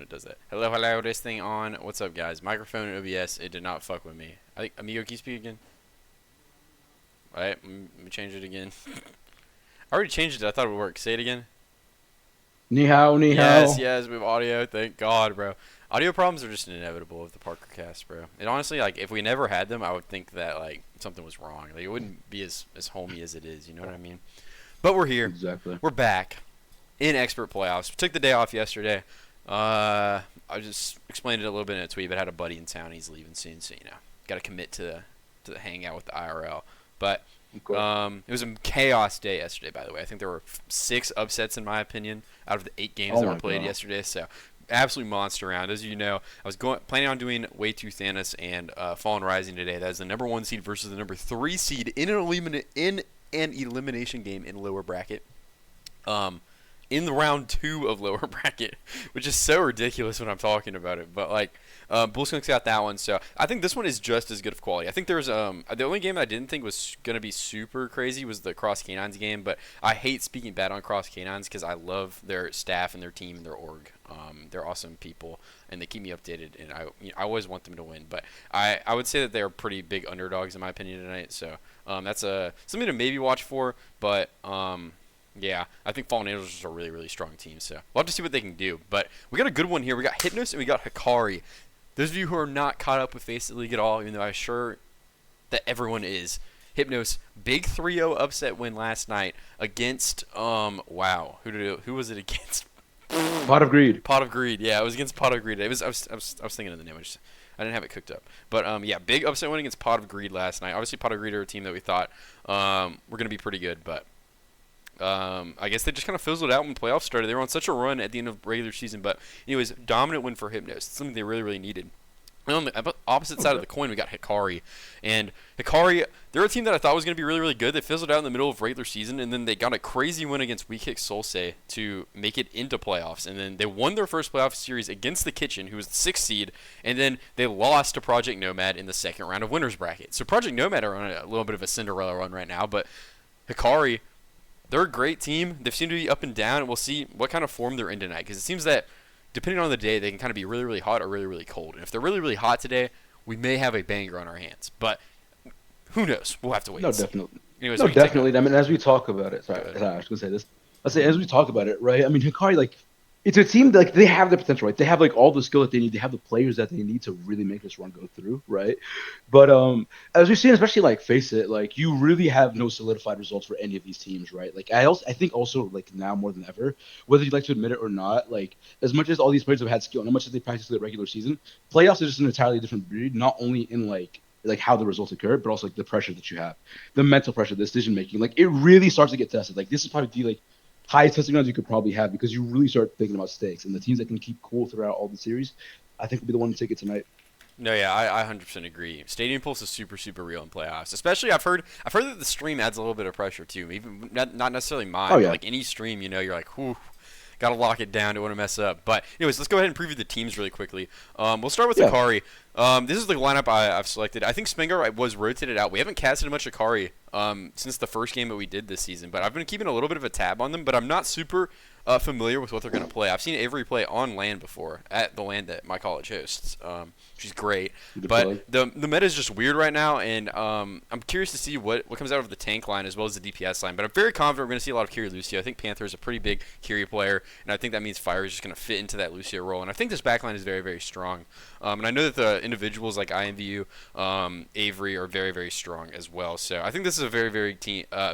it does that. Hello, this thing on. What's up, guys? Microphone and OBS, it did not fuck with me. I think, Amigo, can you speak again? Alright, let me change it again. I already changed it. I thought it would work. Say it again. Ni hao, ni hao. Yes, we have audio. Thank God, bro. Audio problems are just inevitable with the Parker cast, bro. And honestly, like, if we never had them, I would think that, like, something was wrong. Like, it wouldn't be as homey as it is, you know what I mean? But we're here. Exactly. We're back in expert playoffs. We took the day off yesterday. I just explained it a little bit in a tweet, but I had a buddy in town. He's leaving soon, so, you know, got to commit to the hangout with the IRL. But it was a chaos day yesterday, by the way. I think there were 6 upsets, in my opinion, out of the 8 games that were played yesterday. So, absolute monster round. As you know, I was planning on doing Way Too Thanos and Fallen Rising today. That is the number 1 seed versus the number 3 seed in an elimination game in lower bracket. In the round 2 of lower bracket, which is so ridiculous when I'm talking about it. But, like, Bullskunks got that one, so I think this one is just as good of quality. I think there's the only game I didn't think was going to be super crazy was the Cross Canines game, but I hate speaking bad on Cross Canines because I love their staff and their team and their org. They're awesome people, and they keep me updated, and I always want them to win. But I would say that they're pretty big underdogs in my opinion tonight, so that's something to maybe watch for, but yeah, I think Fallen Angels are a really, really strong team, so we'll have to see what they can do. But we got a good one here. We got Hypnos and we got Hikari. Those of you who are not caught up with FaceIt League at all, even though I'm sure that everyone is, Hypnos, big 3-0 upset win last night against, wow, who was it against? Pot of Greed. Pot of Greed, yeah, it was against Pot of Greed. I was thinking of the name, I didn't have it cooked up. But, yeah, big upset win against Pot of Greed last night. Obviously, Pot of Greed are a team that we thought were going to be pretty good, but I guess they just kind of fizzled out when playoffs started. They were on such a run at the end of regular season, but anyways, dominant win for Hypnos. It's something they really, really needed. And on the opposite side of the coin, we got Hikari. And Hikari, they're a team that I thought was going to be really, really good. They fizzled out in the middle of regular season, and then they got a crazy win against Weak Kick Solsei to make it into playoffs. And then they won their first playoff series against the Kitchen, who was the 6th seed, and then they lost to Project Nomad in the second round of winners bracket. So Project Nomad are on a little bit of a Cinderella run right now, but Hikari, they're a great team. They seem to be up and down, and we'll see what kind of form they're in tonight. Because it seems that, depending on the day, they can kind of be really, really hot or really, really cold. And if they're really, really hot today, we may have a banger on our hands. But who knows? We'll have to wait. No, definitely. Anyways, No, definitely. I mean, as we talk about it, sorry, I was going to say this. Let's say, as we talk about it, right? I mean, Hikari, like, it's a team that, like, they have the potential, right? They have, like, all the skill that they need. They have the players that they need to really make this run go through, right? But as we've seen, especially, like, FaceIt, like, you really have no solidified results for any of these teams, right? Like, I think also, like, now more than ever, whether you'd like to admit it or not, like, as much as all these players have had skill and as much as they practice the regular season, playoffs is just an entirely different breed, not only in, like how the results occur, but also, like, the pressure that you have, the mental pressure, the decision making. Like, it really starts to get tested. Like, this is probably the, like, highest testing grounds you could probably have because you really start thinking about stakes. And the teams that can keep cool throughout all the series, I think will be the one to take it tonight. No, yeah, I 100% agree. Stadium pulse is super, super real in playoffs. Especially, I've heard that the stream adds a little bit of pressure too. Even not necessarily mine. Oh, yeah. But like any stream, you know, you're like, whew, gotta lock it down. Don't want to mess up. But anyways, let's go ahead and preview the teams really quickly. We'll start with Hikari. This is the lineup I've selected. I think Spengar was rotated out. We haven't casted much Hikari since the first game that we did this season, but I've been keeping a little bit of a tab on them. But I'm not super familiar with what they're going to play. I've seen Avery play on LAN before at the LAN that my college hosts. She's great. But the meta is just weird right now, and I'm curious to see what comes out of the tank line as well as the DPS line. But I'm very confident we're going to see a lot of Kiri Lucio. I think Panther is a pretty big Kiri player, and I think that means Fire is just going to fit into that Lucio role. And I think this backline is very, very strong. And I know that the individuals like IMVU, Avery are very, very strong as well. So I think this is a very, very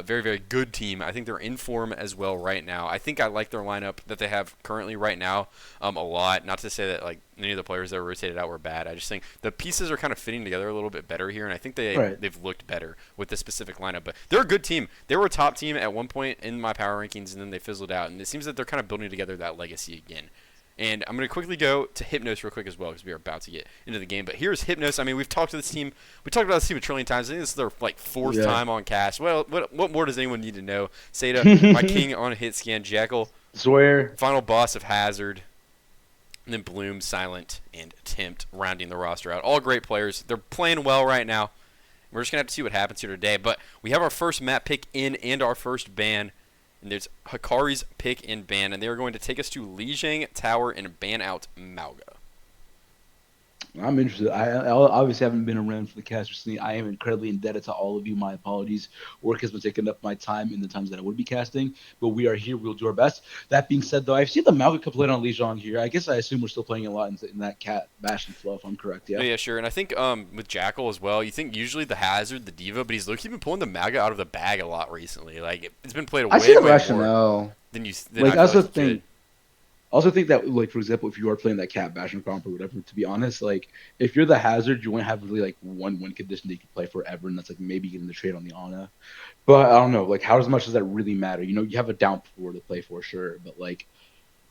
very good team. I think they're in form as well right now. I think I like their lineup that they have currently right now a lot. Not to say that like any of the players that were rotated out were bad. I just think the pieces are kind of fitting together a little bit better here, and I think they've looked better with this specific lineup. But they're a good team. They were a top team at one point in my power rankings, and then they fizzled out. And it seems that they're kind of building together that legacy again. And I'm going to quickly go to Hypnos real quick as well because we are about to get into the game. But here's Hypnos. I mean, we've talked to this team. We talked about this team a trillion times. I think this is their like 4th time on cast. Well, what more does anyone need to know? Seda, my king on hit scan, Jackal, Swear, final boss of Hazard, and then Bloom, Silent, and Tempt rounding the roster out. All great players. They're playing well right now. We're just going to have to see what happens here today. But we have our first map pick in and our first ban. and there's Hikari's pick and ban, and they are going to take us to Lijiang Tower and ban out Mauga. I'm interested. I obviously haven't been around for the cast recently. I am incredibly indebted to all of you. My apologies. Work has been taking up my time in the times that I would be casting, but we are here. We'll do our best. That being said, though, I've seen the Malga complain on Lijiang here. I guess I assume we're still playing a lot in that cat bash and flow, if I'm correct. Yeah. No, yeah, sure. And I think with Jackal as well, you think usually the Hazard, the Diva, but he's low-key been pulling the Maga out of the bag a lot recently. Like, it's been played I see way, the way more rationale. than Like, I that's feel the like you thing. could. I also think that, like, for example, if you are playing that cat bash and comp or whatever, to be honest, like, if you're the hazard, you want to have really like one win condition that you can play forever, and that's like maybe getting the trade on the Ana. But I don't know, like, how much does that really matter? You know, you have a down four to play for sure, but like,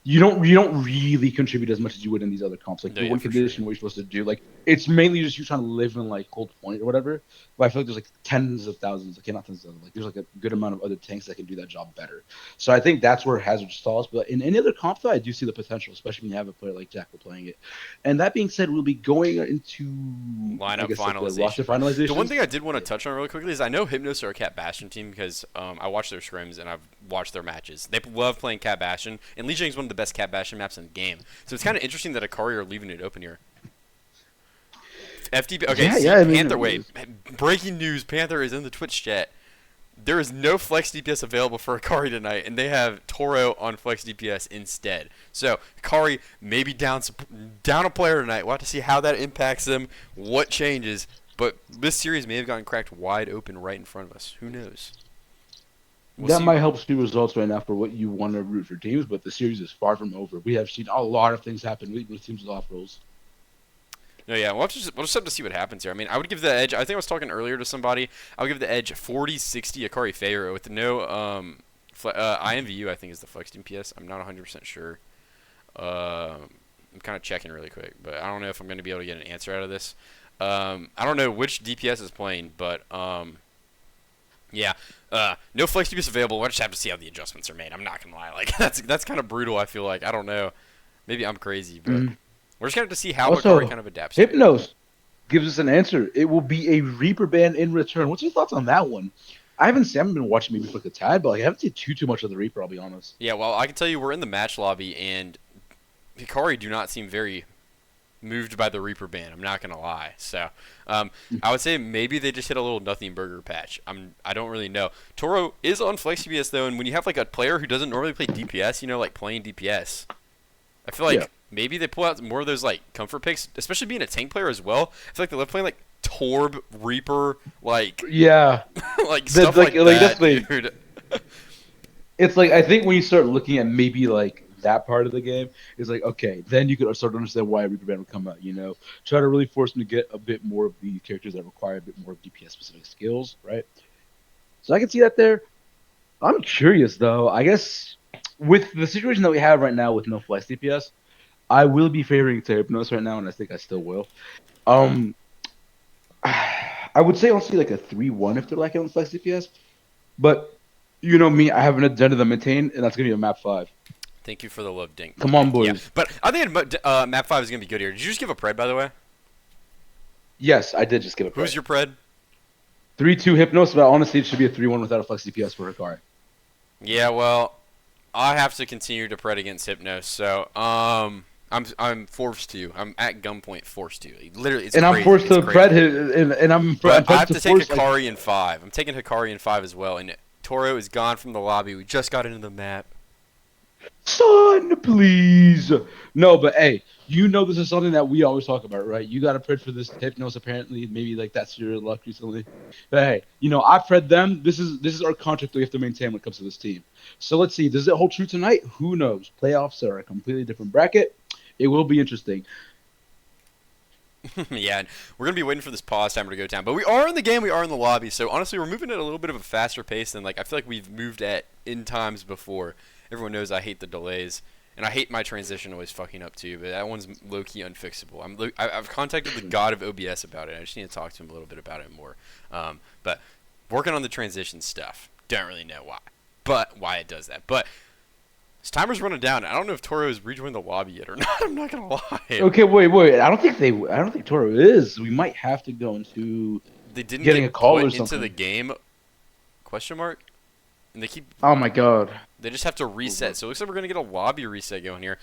you don't really contribute as much as you would in these other comps. Like No, your yeah, win for sure. condition, what you're supposed to do, like it's mainly just you trying to live in like Cold Point or whatever. But I feel like there's like tens of thousands, okay, not tens of thousands, like there's like a good amount of other tanks that can do that job better. So I think that's where Hazard stalls. But in any other comp, though, I do see the potential, especially when you have a player like Jackal playing it. And that being said, we'll be going into I Lineup guess like the finalization. roster finalization. The one thing I did want to touch on really quickly is I know Hypnos are a Cat Bastion team because I watch their scrims and I've watched their matches. They love playing Cat Bastion, and Lijiang is one of the best Cat Bastion maps in the game. So it's kind of interesting that Hikari are leaving it open here. FTP. Okay, Yeah, see, yeah. I mean, Panther. Wait, breaking news: Panther is in the Twitch chat. There is no Flex DPS available for Hikari tonight, and they have Toro on Flex DPS instead. So Hikari may be down a player tonight. We'll have to see how that impacts them, what changes. But this series may have gotten cracked wide open right in front of us. Who knows? That might help skew results right now for what you want to root for teams, but the series is far from over. We have seen a lot of things happen with teams with off rolls. No, yeah, we'll just have to see what happens here. I mean, I would give the edge. I think I was talking earlier to somebody. I would give the edge 40-60 Hikari Pharaoh with no IMVU. I think is the flex DPS. I'm not 100% sure. I'm kind of checking really quick, but I don't know if I'm going to be able to get an answer out of this. I don't know which DPS is playing, but yeah, no flex DPS available. We'll just have to see how the adjustments are made. I'm not gonna lie, like that's kind of brutal. I feel like I don't know. Maybe I'm crazy, but we're just gonna have to see how Hikari kind of adapts. Hypnos gives us an answer. It will be a Reaper ban in return. What's your thoughts on that one? I haven't been watching maybe for like a tad, but like, I haven't seen too much of the Reaper. I'll be honest. Yeah, well, I can tell you we're in the match lobby, and Hikari do not seem very moved by the Reaper ban. I'm not gonna lie. So I would say maybe they just hit a little nothing burger patch. I don't really know. Toro is on Flex DPS though, and when you have like a player who doesn't normally play DPS, you know, like playing DPS, I feel like maybe they pull out more of those like comfort picks, especially being a tank player as well. I feel like they love playing like Torb, Reaper, like like stuff like that, definitely. dude. It's like I think when you start looking at maybe like that part of the game, it's like okay, then you could start to understand why Reaper ban would come out. You know, try to really force them to get a bit more of the characters that require a bit more of DPS specific skills, right? So I can see that there. I'm curious though. I guess with the situation that we have right now with no flex DPS, I will be favoring Hypnos right now, and I think I still will. I would say honestly like a 3-1 if they're lacking on flex DPS, but you know me, I have an agenda to maintain, and that's gonna be a map 5. Thank you for the love, Dink. Come on, boys. Yeah, but I think map 5 is gonna be good here. Did you just give a pred, by the way? Yes, I did just give a pred. Who's your pred? 3-2 Hypnos, but honestly, it should be a 3-1 without a flex DPS for Hikari. Yeah, well, I have to continue to pred against Hypnos, so I'm forced to. I'm at gunpoint forced to. Literally, it's and crazy. I'm forced to pred But I have to take Hikari like, in 5. I'm taking Hikari in 5 as well, and Toro is gone from the lobby. We just got into the map. Son, please. No, but hey, you know this is something that we always talk about, right? You got to pred for this Hypnos, apparently. Maybe like that's your luck recently. But hey, you know, I pred them. This is our contract that we have to maintain when it comes to this team. So let's see. Does it hold true tonight? Who knows? Playoffs are a completely different bracket. It will be interesting. Yeah, and we're going to be waiting for this pause timer to go down. But we are in the game. We are in the lobby. So honestly, we're moving at a little bit of a faster pace than like I feel like we've moved at in times before. Everyone knows I hate the delays, and I hate my transition always fucking up too. But that one's low-key unfixable. I've contacted the god of OBS about it. I just need to talk to him a little bit about it more. But working on the transition stuff. Don't really know why it does that. But this timer's running down. I don't know if Toro has rejoined the lobby yet or not. I'm not gonna lie. Okay, wait. I don't think Toro is. We might have to go into they didn't getting get a call put or something into the game? Question mark. and they keep. Oh my god. They just have to reset. So it looks like we're gonna get a lobby reset going here.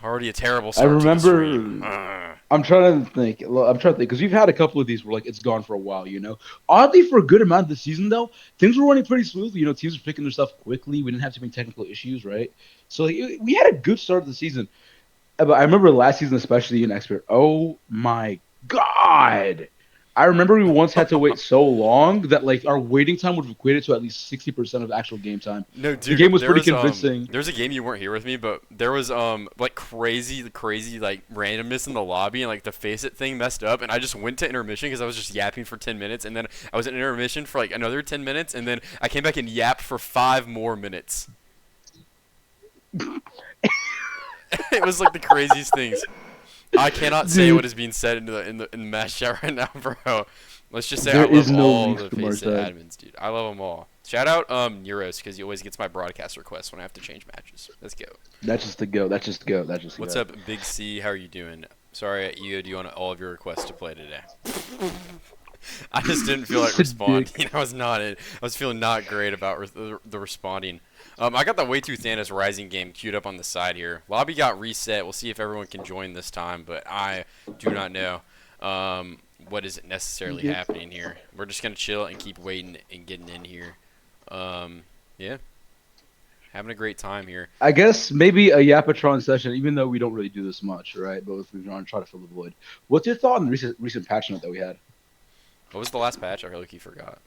Already a terrible I start to the stream. remember. I'm trying to think. Because we've had a couple of these where like it's gone for a while. Oddly, for a good amount of the season though, things were running pretty smoothly. Teams were picking their stuff quickly. We didn't have too many technical issues, right? So like, we had a good start of the season. But I remember last season, especially in expert. Oh my god! I remember we once had to wait so long that like our waiting time would have equated to at least 60% of actual game time. No, dude, The game was pretty convincing. There was a game you weren't here with me, but there was like crazy like randomness in the lobby, and like the FaceIt thing messed up, and I just went to intermission because I was just yapping for 10 minutes, and then I was in intermission for like another 10 minutes, and then I came back and yapped for 5 more minutes. It was like the craziest things. I cannot say what is being said in the match chat right now, bro. Let's just say I love all the FaceIt admins, dude. I love them all. Shout out Euros because he always gets my broadcast requests when I have to change matches. Let's go. That's just the go. What's up, Big C? How are you doing? Sorry, Ego, do you want all of your requests to play today? I just didn't feel like responding. I was feeling not great about the responding. I got the Way Too Thanos Rising game queued up on the side here. Lobby got reset. We'll see if everyone can join this time, but I do not know what is necessarily happening here. We're just going to chill and keep waiting and getting in here. Yeah. Having a great time here. I guess maybe a Yapatron session, even though we don't really do this much, right? But if we're trying to fill the void. What's your thought on the recent patch note that we had? What was the last patch? I really forgot.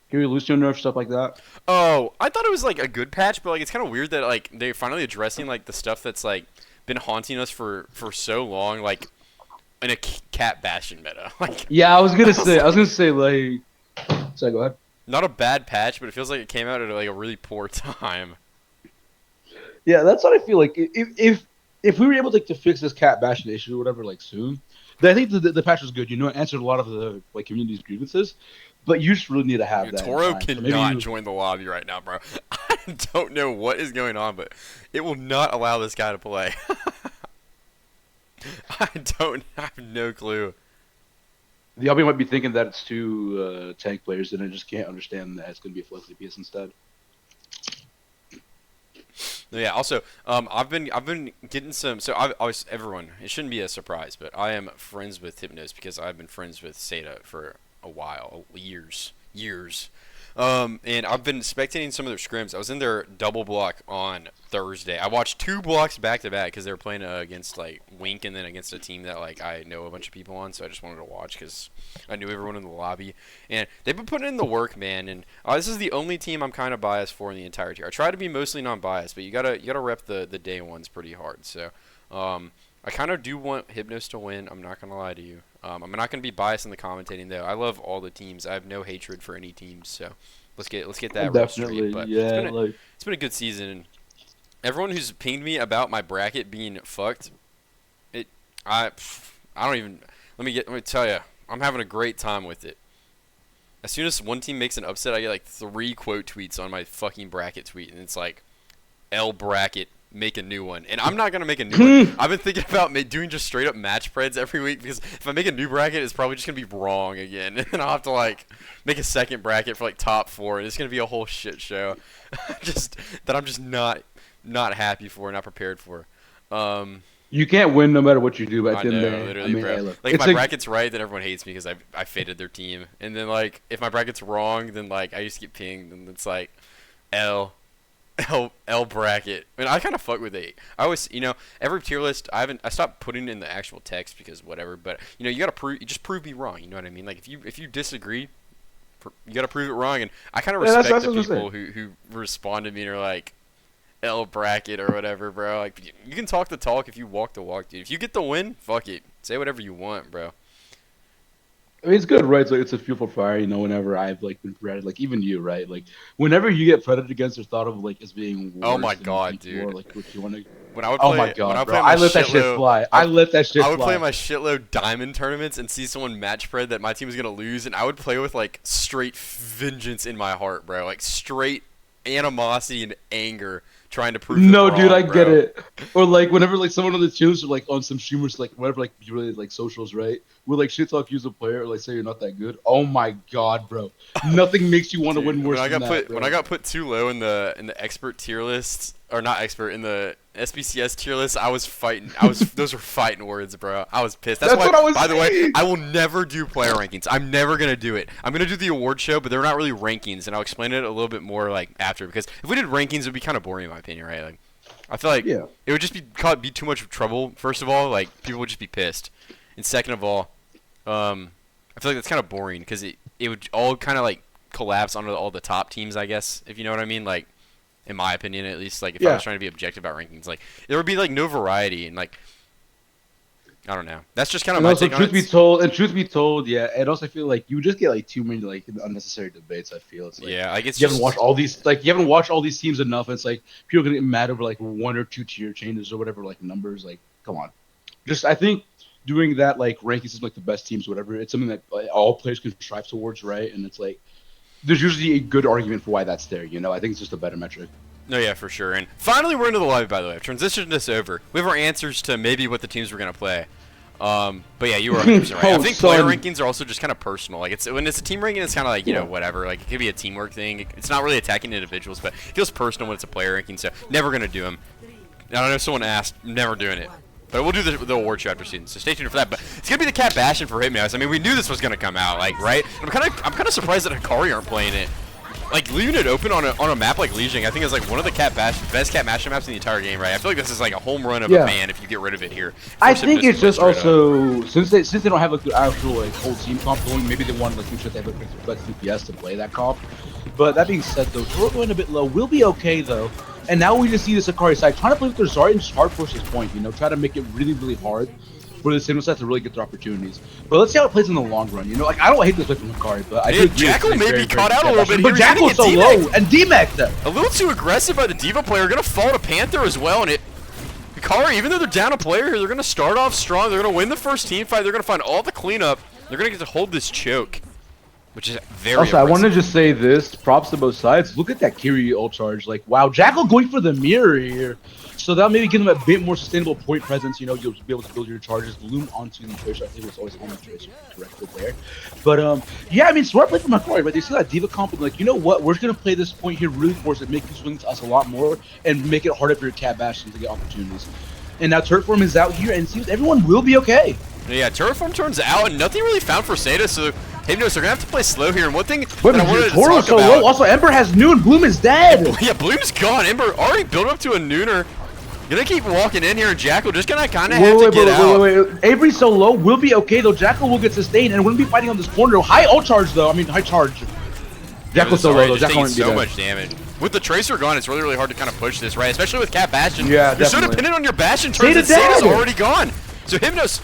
Here, Lucio nerf, stuff like that. Oh, I thought it was like a good patch, but like it's kind of weird that like they're finally addressing like the stuff that's like been haunting us for so long, like in a cat bashing meta. Like yeah, I was gonna say like. Sorry, go ahead. Not a bad patch, but it feels like it came out at like a really poor time. Yeah, that's what I feel like. If we were able to fix this cat bashing issue or whatever like soon, then I think the patch was good. It answered a lot of the like community's grievances. But you just really need to have that. Toro cannot join the lobby right now, bro. I don't know what is going on, but it will not allow this guy to play. I have no clue. The LB might be thinking that it's two tank players, and I just can't understand that it's going to be a flex DPS instead. Yeah. Also, I've been getting some. So I was everyone. It shouldn't be a surprise, but I am friends with Hypnos because I've been friends with Seda for a while, years. And I've been spectating some of their scrims. I was in their double block on Thursday. I watched 2 blocks back to back because they were playing against like Wink and then against a team that like I know a bunch of people on. So I just wanted to watch because I knew everyone in the lobby. And they've been putting in the work, man. And this is the only team I'm kind of biased for in the entire tier. I try to be mostly non-biased, but you gotta rep the day ones pretty hard. So I kind of do want Hypnos to win. I'm not gonna lie to you. I'm not gonna be biased in the commentating though. I love all the teams. I have no hatred for any teams. So let's get that real straight. But yeah, it's been a good season. And everyone who's pinged me about my bracket being fucked, I don't even. Let me tell you, I'm having a great time with it. As soon as one team makes an upset, I get like 3 quote tweets on my fucking bracket tweet, and it's like, L bracket. Make a new one, and I'm not gonna make a new one. I've been thinking about doing just straight up match spreads every week because if I make a new bracket, it's probably just gonna be wrong again, and then I'll have to like make a second bracket for like top 4, and it's gonna be a whole shit show, just that I'm just not happy for, not prepared for. You can't win no matter what you do. But I know, literally, bro. Hey, like if my bracket's right, then everyone hates me because I faded their team, and then like if my bracket's wrong, then like I just get pinged, and it's like L bracket. I mean, I kind of fuck with it. I always, every tier list, I stopped putting in the actual text because whatever. But you gotta prove me wrong. You know what I mean? Like if you disagree, you gotta prove it wrong. And I kind of respect the people who respond to me and are like L bracket or whatever, bro. Like you can talk the talk if you walk the walk, dude. If you get the win, fuck it. Say whatever you want, bro. I mean, it's good, right? So it's a fuel for fire, whenever I've like been predated, like even you, right? Like whenever you get predated against or thought of like as being worse. Oh my god, dude! Or, like what you want to. When I would play, oh my god, bro! I let that shit fly. I would play my shitload diamond tournaments and see someone match spread that my team was gonna lose, and I would play with like straight vengeance in my heart, bro. Like straight animosity and anger trying to prove them No, wrong, dude, I bro. get it. Or like whenever like someone on the channels or like on some streamers like whatever like you really like socials, right? Will like shit talk you as a player or like say you're not that good. Oh my god, bro. Nothing makes you want to win worse than that, bro. When I got put too low in the expert tier list, or not expert, in the SBCS tier list, I was fighting. Those were fighting words, bro. I was pissed. That's why, what I was by the way, saying. I will never do player rankings. I'm never gonna do it. I'm gonna do the award show, but they're not really rankings, and I'll explain it a little bit more like after, because if we did rankings, it'd be kind of boring in my opinion, right? Like, I feel like Yeah. it would just be too much trouble. First of all, like people would just be pissed, and second of all, I feel like that's kind of boring because it would all kind of like collapse onto all the top teams, I guess, if you know what I mean. Like, in my opinion, at least, like if I was trying to be objective about rankings, like there would be like no variety and like I don't know. That's just kind of my take on it. Truth be told, yeah. And also, I feel like you just get like too many like unnecessary debates. I feel it's like like it's you haven't watched all these teams enough. And it's like people are gonna get mad over like 1 or 2 tier changes or whatever like numbers. Like, come on. Just I think doing that like rankings is like the best teams, or whatever. It's something that like, all players can strive towards, right? And it's like there's usually a good argument for why that's there. You know, I think it's just a better metric. No, yeah, for sure. And finally, we're into the lobby, by the way. I've transitioned this over. We have our answers to maybe what the teams we're going to play. But yeah, you were 100% right. I think player rankings are also just kind of personal. Like, when it's a team ranking, it's kind of like, you know, whatever. Like, it could be a teamwork thing. It's not really attacking individuals, but it feels personal when it's a player ranking, so never going to do them. I don't know if someone asked, never doing it. But we'll do the award show after season, so stay tuned for that. But it's gonna be the cat bashing for Hypnos. I mean, we knew this was gonna come out, like, right? I'm kind of surprised that Hikari aren't playing it. Like, leaving it open on a map like Lijiang, I think is like one of the best cat bashing maps in the entire game, right? I feel like this is like a home run of a ban if you get rid of it here. I think it's just also since they don't have like the actual like whole team comp going, maybe they want to like make sure they have a DPS to play that comp. But that being said, though, we're going a bit low. We'll be okay though. And now we just see this Hikari side trying to play with their Zarya and just hard push this point, you know, try to make it really, really hard for the Signal set to really get their opportunities. But let's see how it plays in the long run, you know? Like, I don't hate this play from Hikari, but I do agree. Jackal may be caught out a little bit here. But Jackal's so low, and D-Mac though. A little too aggressive by the D.Va player. Gonna fall to Panther as well, and Hikari, even though they're down a player here, they're gonna start off strong. They're gonna win the first team fight. They're gonna find all the cleanup. They're gonna get to hold this choke, which is very Also, impressive. I want to just say this, props to both sides. Look at that Kiri ult charge. Like, wow, Jackal going for the mirror here. So that'll maybe give them a bit more sustainable point presence. You know, you'll be able to build your charges, loom onto the Tracer. I think it's always on the Tracer correctly there. But, yeah, I mean, smart play from Hikari, right? They see that D.Va comp and like, you know what? We're going to play this point here really force it, make you swing to us a lot more, and make it harder for your cat bastions to get opportunities. And now Turret Form is out here, and it seems everyone will be okay. Yeah, Turret Form turns out, and nothing really found for Seda, so Hypnos, they're going to have to play slow here. And one thing that I wanted to talk so about... low. Also, Ember has Noon. Bloom is dead. Yeah, Bloom's gone. Ember already built up to a Nooner. Gonna keep walking in here, and Jackal just gonna kind of have to get out. Wait. Avery's so low. We'll be okay, though. Jackal will get sustained, and we're going to be fighting on this corner. High ult charge, though. I mean, high charge. Jackal's so low, though. Jackal won't be so much damage. With the Tracer gone, it's really, really hard to kind of push this, right? Especially with Cat Bastion. Yeah, you're so dependent on your Bastion turns, and Sada's already gone. So Hypnos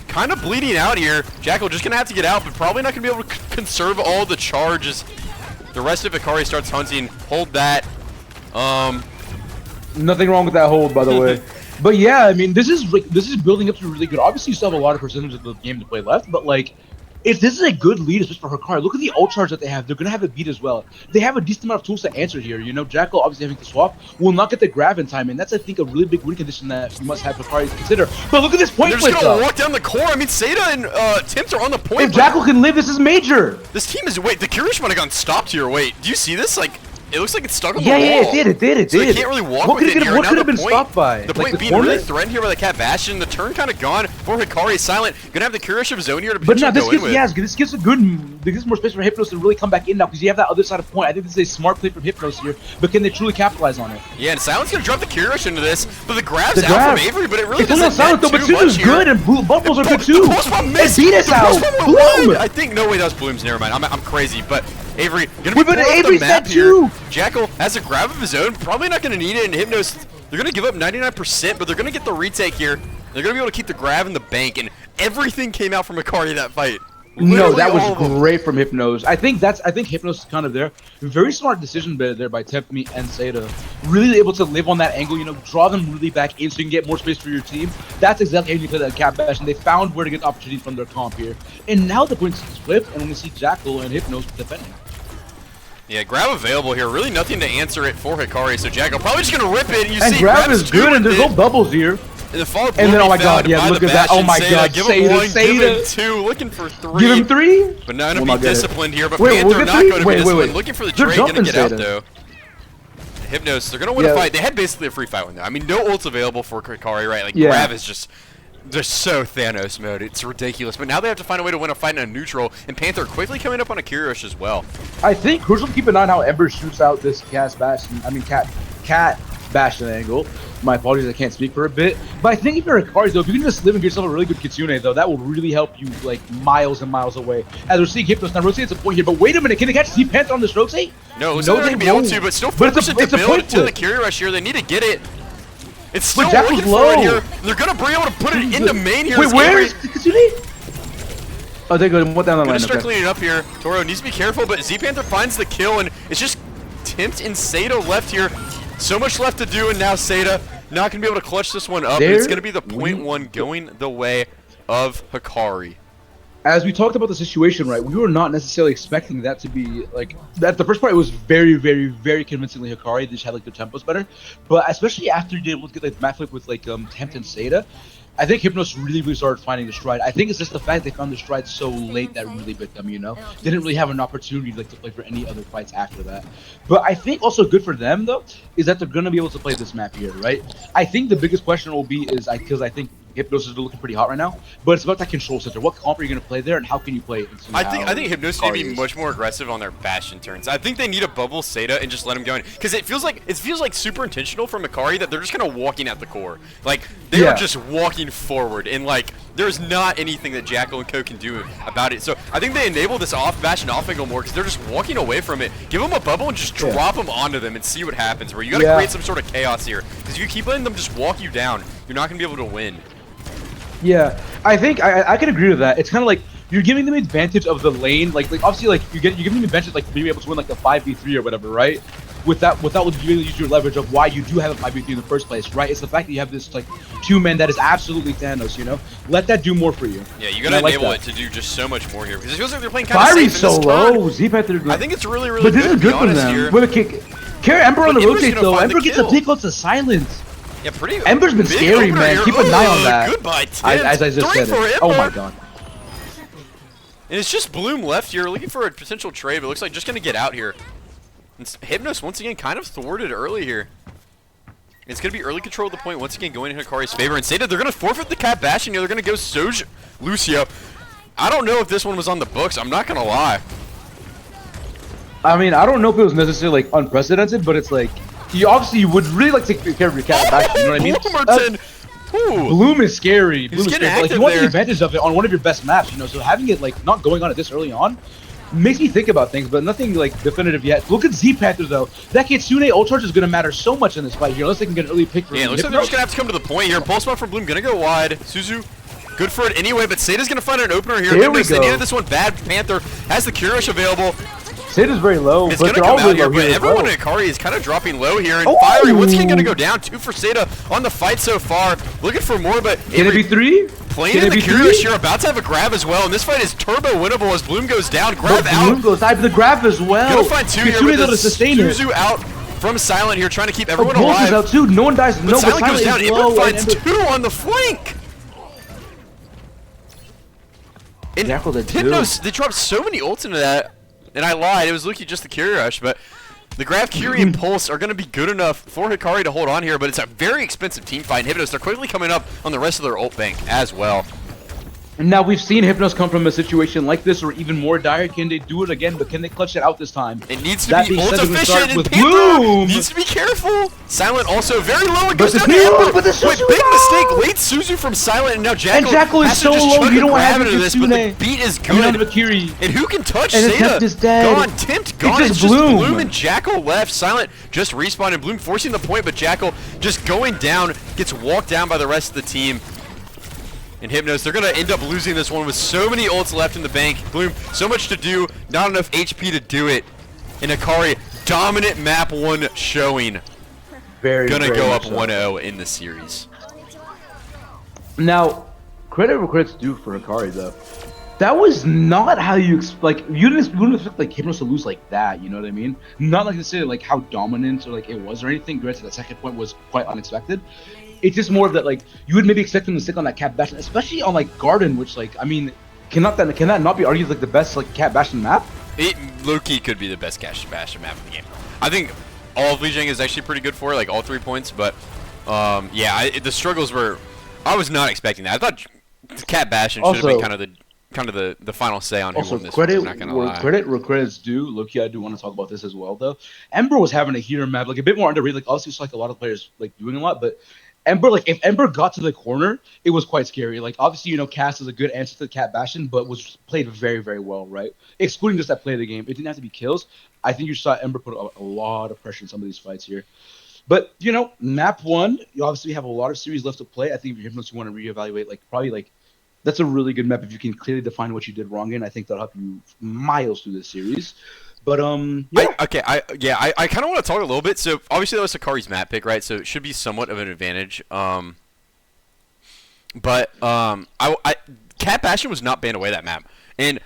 kind of bleeding out here. Jackal just gonna have to get out, but probably not gonna be able to conserve all the charges. The rest of Hikari starts hunting. Hold that. Nothing wrong with that hold, by the way. But yeah, I mean, this is building up to really good. Obviously, you still have a lot of percentage of the game to play left, but like, if this is a good lead, especially for Hikari, look at the ult charge that they have. They're gonna have a beat as well. They have a decent amount of tools to answer here. You know, Jackal obviously having to swap will not get the grab in time, and that's I think a really big win condition that you must have Hikari to consider. But look at this point. They're just gonna walk down the core. I mean, Seda and Timps are on the point. If Jackal can live, this is major. This team is the Kirish might have gotten stopped here. Wait, do you see this? Like, it looks like it's stuck on the wall. Yeah, it did. So they can't really walk with it here. What could have been stopped by? The point being really threatened here by the Cat Bastion. The turn kind of gone. For Hikari is silent. Gonna have the Kirish of zone here to potentially go in with. Yeah, this gives more space for Hypnos to really come back in now because you have that other side of point. I think this is a smart play from Hypnos here, but can they truly capitalize on it? Yeah, and Silent's gonna drop the Kirish into this, but the grab's out from Avery, but it really doesn't Silent though, but Susan's good and Bubbles are good too. And beat us out. Bloom! I think, no way, that was Bloom's, never mind. I'm crazy, but Avery gonna be Avery's dead too. Jackal has a grab of his own, probably not gonna need it, and Hypnos, they're gonna give up 99%, but they're gonna get the retake here. They're gonna be able to keep the grab in the bank, and everything came out from Hikari that fight. No, that was great from Hypnos. I think Hypnos is kind of there. Very smart decision there by Tempme and Seda. Really able to live on that angle, you know, draw them really back in so you can get more space for your team. That's exactly how you play that Cat Bash, and they found where to get opportunity from their comp here. And now the points is flipped, and we see Jackal and Hypnos defending. Yeah, grab available here. Really nothing to answer it for Hikari, so Jackal probably just going to rip it. And you and see grab is good, and there's no bubbles here. And the follow and then, oh my god, yeah, look at that. Oh my god, give him one, Seda. give him two, looking for three. Give him three? But not going to be disciplined here. But wait, Panther not going to be disciplined. Wait. Looking for the trade, going to get out, Seda. though. Hypnos, they're going to win a fight. They had basically a free fight one, though. I mean, no ults available for Hikari, right? Like, grab is just so Thanos mode. It's ridiculous. But now they have to find a way to win a fight in a neutral, and Panther quickly coming up on a Kirish as well. I think crucial to keep an eye on how Ember shoots out this Cat Bastion angle. My apologies, I can't speak for a bit. But I think if you're Hikari, though, if you can just live and get yourself a really good Kitsune, though, that will really help you, like, miles and miles away. As we're seeing Hypnos now rotates a point here, but wait a minute, can they catch Z-Panther on this rotate? No, it's not going to be able to, but still force it to build to the Kiri Rush here. They need to get it. It's still looking for it here. They're going to be able to put it into main here. Wait, where is Kitsune? Oh, they go down the line. Gonna start cleaning up here. Toro needs to be careful, but Z-Panther finds the kill, and it's just Tempt and Seda left here. So much left to do, and now Seda not going to be able to clutch this one up. It's going to be the .1 going the way of Hikari. As we talked about the situation, right, we were not necessarily expecting that to be, like, that the first part was very, very, very convincingly Hikari. They just had, like, their tempos better. But especially after you're able to get, like, map flip with, like, Tempt and Seda, I think Hypnos really started finding the stride. I think it's just the fact they found the stride so late that really bit them, you know? They didn't really have an opportunity to play for any other fights after that. But I think also good for them, though, is that they're going to be able to play this map here, right? I think the biggest question will be is, because I think Hypnos is looking pretty hot right now, but it's about that control center. What comp are you going to play there, and how can you play it? I think Hypnos need to be much more aggressive on their Bastion turns. I think they need to bubble Seda and just let him go in, because it feels like super intentional from Hikari that they're just kind of walking at the core. Like they are just walking forward, and like there's not anything that Jackal and Co can do about it. So I think they enable this off Bastion off angle more because they're just walking away from it. Give them a bubble and just drop them onto them and see what happens. Where you got to create some sort of chaos here, because if you keep letting them just walk you down, you're not going to be able to win. Yeah, I think I can agree with that. It's kind of like you're giving them advantage of the lane, like obviously like you're giving them advantage like being able to win like the 5v3 or whatever, right? Without you really use your leverage of why you do have a 5v3 in the first place, right? It's the fact that you have this like two men that is absolutely Thanos, you know? Let that do more for you. Yeah, you gotta enable it to do just so much more here because it feels like they're playing kind of safe in this so low. Z-Panther. I think it's really but this is good for them. With a kick, carry Ember on the rotate though. Ember gets a pick to silence. Yeah, pretty. Ember's been scary, man. Keep an eye on that. Goodbye, Tim. As I just said it. Oh my god. And it's just Bloom left here, looking for a potential trade, but it looks like just gonna get out here. And Hypnos once again kind of thwarted early here. It's gonna be early control of the point once again, going in Hikari's favor. And Seda, they're gonna forfeit the Cat Bastion here. They're gonna go Soj Lucio. I don't know if this one was on the books. I'm not gonna lie. I mean, I don't know if it was necessarily like unprecedented, but it's like. You obviously would really like to take care of your Cat Bastion, you know what I mean? Bloom is scary. Bloom is scary. Like, you want the advantage of it on one of your best maps, you know, so having it like not going on it this early on makes me think about things, but nothing like definitive yet. Look at Z-Panther though. That Kitsune ult charge is gonna matter so much in this fight here, unless they can get an early pick for it looks like they're just gonna have to come to the point here. Pulse spot from Bloom gonna go wide. Suzu good for it anyway, but Seda's gonna find an opener here. There we go. They needed this one bad. Panther has the Kirish available. Seda's very low, it's but gonna come out here, but everyone in Hikari is kind of dropping low here. And Fiery, once again, gonna go down. 2 for Seda on the fight so far. Looking for more, but can it be 3? Playing in the Kirish here, about to have a grab as well. And this fight is turbo winnable as Bloom goes down. Grab out. Bloom goes out, the grab as well. Gonna find 2 here with Suzu out from Silent here, trying to keep everyone alive. Out too. No one dies. But Silent goes down. Ember finds 2 on the flank. And Hypnos, they dropped so many ults into that. And I lied, it was looking just the Kiri Rush, but the Grab, Kiri, and Pulse are going to be good enough for Hikari to hold on here, but it's a very expensive team fight. Hypnos, they're quickly coming up on the rest of their ult bank as well. And now we've seen Hypnos come from a situation like this or even more dire. Can they do it again, but can they clutch it out this time? It needs to be ult efficient, and Panther needs to be careful. Silent also very low, it goes down to Ember. Wait, big mistake, late Suzu from Silent, and now Jackal is so low, you don't have into this, but the beat is good. And who can touch Seda? Tempt is dead. Gone, Tempt gone, it's just Bloom and Jackal left. Silent just respawned, and Bloom forcing the point, but Jackal just going down, gets walked down by the rest of the team. And Hypnos, they're going to end up losing this one with so many ults left in the bank. Bloom, so much to do, not enough HP to do it. And Hikari, dominant map 1 showing. Gonna go up 1-0 in the series. Now, credit where credit's due for Hikari, though. That was not how you wouldn't expect like Hypnos to lose like that, you know what I mean? Not like necessarily like how dominant or like it was or anything. Granted, that second point was quite unexpected. It's just more of that like you would maybe expect him to stick on that Cat Bastion, especially on like Garden, which like I mean, can that not be argued like the best like Cat Bastion map? It low-key could be the best Bastion map in the game. I think all of Lijiang is actually pretty good for it, like all 3 points, but yeah, the struggles were. I was not expecting that. I thought Cat Bastion should have been kind of the final say on who won this. Credit I'm not gonna lie. where credit's due. Loki, I do want to talk about this as well though. Ember was having a heater map, like a bit more underrated. Like obviously, it's like a lot of players like doing a lot, but Ember, like if Ember got to the corner, it was quite scary. Like obviously, you know, Cass is a good answer to Cat Bastion, but was played very, very well, right? Excluding just that play of the game, it didn't have to be kills. I think you saw Ember put a lot of pressure in some of these fights here. But you know, map one, you obviously have a lot of series left to play. I think if you're Hypnos, you want to reevaluate, like probably like that's a really good map if you can clearly define what you did wrong in. I think that'll help you miles through this series. But yeah. I kind of want to talk a little bit. So obviously that was Hikari's map pick, right? So it should be somewhat of an advantage. But Cat Bastion was not banned away that map, and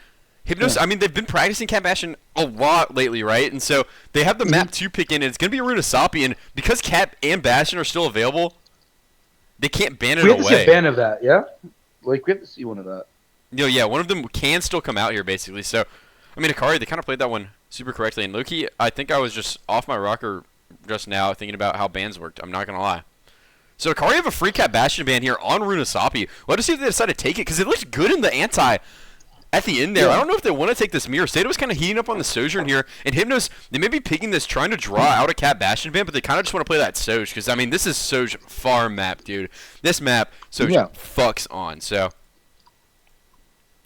Hypnos. Yeah. I mean, they've been practicing Cat Bastion a lot lately, right? And so they have the map 2 pick in, and it's gonna be Runasapi, and because Cat and Bastion are still available, they can't ban it away. We have to see a ban of that, yeah. Like we have to see one of that. Yeah, one of them can still come out here, basically. So, I mean, Hikari, they kind of played that one super correctly. And Loki, I think I was just off my rocker just now thinking about how bans worked. I'm not going to lie. So, Hikari have a free Cat Bastion ban here on Runasapi. Let us see if they decide to take it, because it looked good in the anti at the end there. Yeah. I don't know if they want to take this mirror. State was kind of heating up on the Sojourn here. And Hypnos, they may be picking this, trying to draw out a Cat Bastion ban, but they kind of just want to play that Soj. Because, I mean, this is Soj farm map, dude. This map, Soj fucks on. So,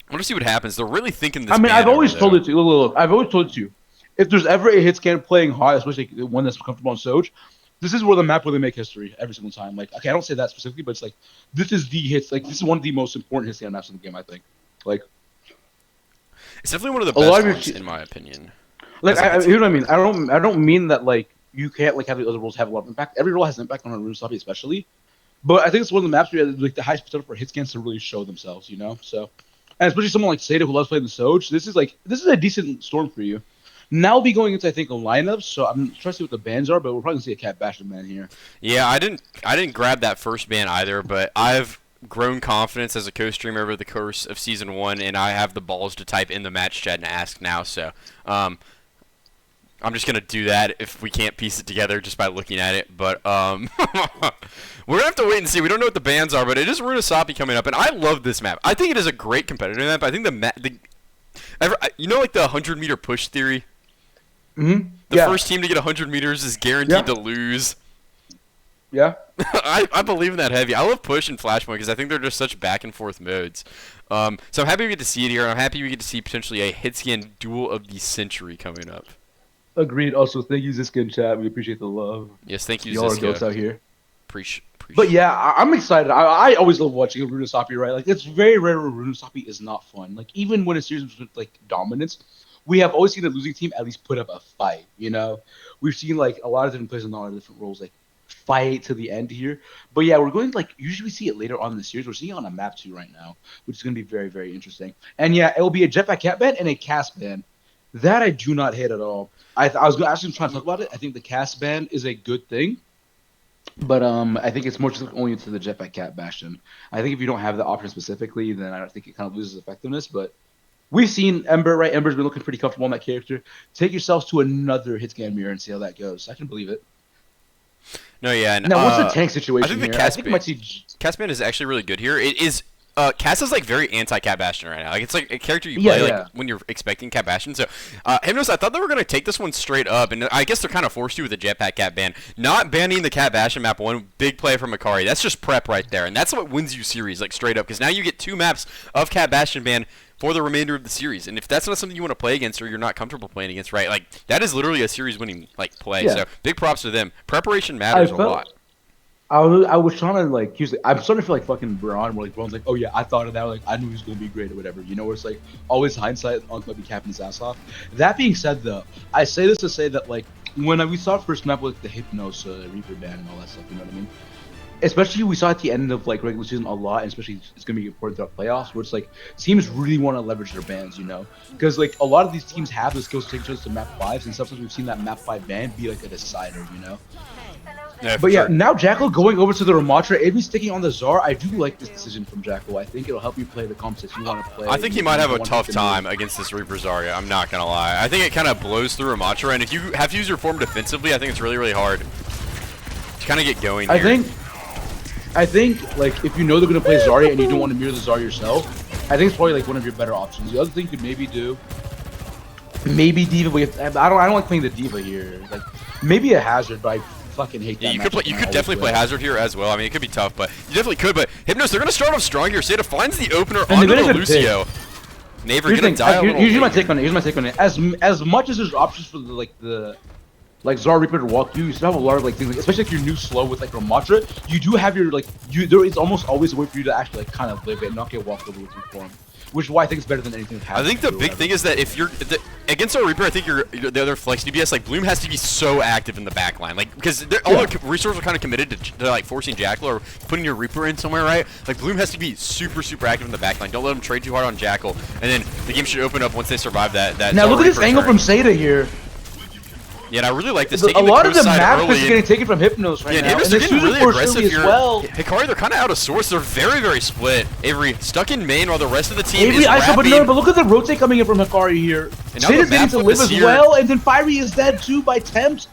I want to see what happens. They're really thinking this. I mean, I've always told it to you. Look, I've always told it to you. If there's ever a hit scan playing high, especially one that's comfortable on Soj, this is where the map where they make history every single time. Like, okay, I don't say that specifically, but it's like this is the hits. Like, this is one of the most important hit scan maps in the game. I think. Like, it's definitely one of the best ones, in my opinion. Like, you know what I mean? I don't mean that like you can't like have the other roles have a lot of impact. Every role has an impact on a Runasapi, especially. But I think it's one of the maps where you have, like the highest potential for hit scans to really show themselves. You know, so. And especially someone like Seda who loves playing the Soj, this is a decent storm for you. Now we'll be going into I think a lineup, so I'm trying to see what the bans are, but we're probably gonna see a Cat Bastion ban here. Yeah, I didn't grab that first ban either, but I've grown confidence as a co-streamer over the course of season 1, and I have the balls to type in the match chat and ask now. So, I'm just gonna do that if we can't piece it together just by looking at it. But we're gonna have to wait and see. We don't know what the bans are, but it is Runasapi coming up, and I love this map. I think it is a great competitive map. I think you know, like the 100-meter push theory. Mm-hmm. The first team to get 100 meters is guaranteed to lose. Yeah. I believe in that heavy. I love push and flashpoint because I think they're just such back and forth modes. So I'm happy we get to see it here. I'm happy we get to see potentially a hit scan duel of the century coming up. Agreed. Also, thank you, Ziska in chat. We appreciate the love. Yes, thank you, Y'all Ziska. are goats out here. Appreciate. But yeah, I'm excited. I always love watching a Runasapi, right? Like, it's very rare when Runasapi is not fun. Like, even when a series was like dominance, we have always seen the losing team at least put up a fight, you know? We've seen, like, a lot of different players in a lot of different roles, like, fight to the end here. But yeah, we're going, like, usually we see it later on in the series. We're seeing it on a map too right now, which is going to be very, very interesting. And yeah, it will be a Jetpack Cat ban and a Cast ban. That I do not hate at all. I was actually trying to talk about it. I think the Cast ban is a good thing. But I think it's more just only to the Jetpack Cat Bastion. I think if you don't have the option specifically, then I think it kind of loses effectiveness. But we've seen Ember, right? Ember's been looking pretty comfortable on that character. Take yourselves to another hit scan mirror and see how that goes. I can believe it. No, yeah. Now, what's the tank situation I think here? The Cast ban is actually really good here. It is. Cass is like very anti-Cat Bastion right now. Like it's like a character you play like when you're expecting Cat Bastion. So, Hypnos, I thought they were gonna take this one straight up, and I guess they're kind of forced to with the Jetpack Cat ban. Not banning the Cat Bastion map one, big play from Hikari. That's just prep right there, and that's what wins you series like straight up. Because now you get 2 maps of Cat Bastion ban for the remainder of the series, and if that's not something you want to play against or you're not comfortable playing against, right? Like that is literally a series-winning like play. Yeah. So big props to them. Preparation matters a lot. I was trying to like I'm starting to feel like fucking Braun, where like Braun's like, oh yeah, I thought of that, like I knew he was gonna be great or whatever, you know, where it's like always hindsight on might be capping his ass off. That being said though, I say this to say that like when we saw first map with the Hypnos Reaper ban and all that stuff, you know what I mean? especially we saw at the end of like regular season a lot, and especially it's gonna be important throughout playoffs, where it's like teams really want to leverage their bans, you know, because like a lot of these teams have the skills to take turns to map fives, and sometimes we've seen that map five ban be like a decider, you know. Yeah, But yeah, sure. now Jackal going over to the Ramatra, Avery sticking on the Czar. I do like this decision from Jackal. I think it'll help you play the comp sets you want to play. I think he might have a tough time against this Reaper Zarya. I'm not gonna lie. I think it kind of blows through Ramatra, and if you have to use your form defensively, I think it's really, really hard to kind of get going here. I think like if you know they're gonna play Zarya and you don't want to mirror the Zarya yourself, I think it's probably like one of your better options. The other thing you could maybe do, maybe D.Va. But I don't like playing the D.Va here. Like maybe a Hazard, but I fucking hate that. Yeah, you could definitely play Hazard here as well. I mean, it could be tough, but you definitely could. But Hypnos, they're gonna start off strong here. Seda finds the opener onto the Lucio. Naver gonna die a little. Here's my take on it. Here's my take on it. As much as there's options for the Zara Reaper to walk you still have a lot of like things, like, especially if you're new slow with like Ramatra, you do have your there is almost always a way for you to actually like kind of live it and not get walked over with your form. Which is why I think it's better than anything that happens. I think the big thing is that if you're against our Reaper, I think the other flex DPS like Bloom has to be so active in the back line, like because all the resources are kind of committed to like forcing Jackal or putting your Reaper in somewhere, right? Like Bloom has to be super active in the back line. Don't let him trade too hard on Jackal, and then the game should open up once they survive that. Now look at this angle from Seda here. Yeah, and I really like this. A lot of the map is getting taken from Hypnos right now. Yeah, and they're getting really aggressive here. Well. Hikari, they're kind of out of source. They're very split. Avery stuck in main while the rest of the team Avery, is rapping. but look at the rotate coming in from Hikari here. Seda's getting to live as well, and then Fiery is dead too by Temps.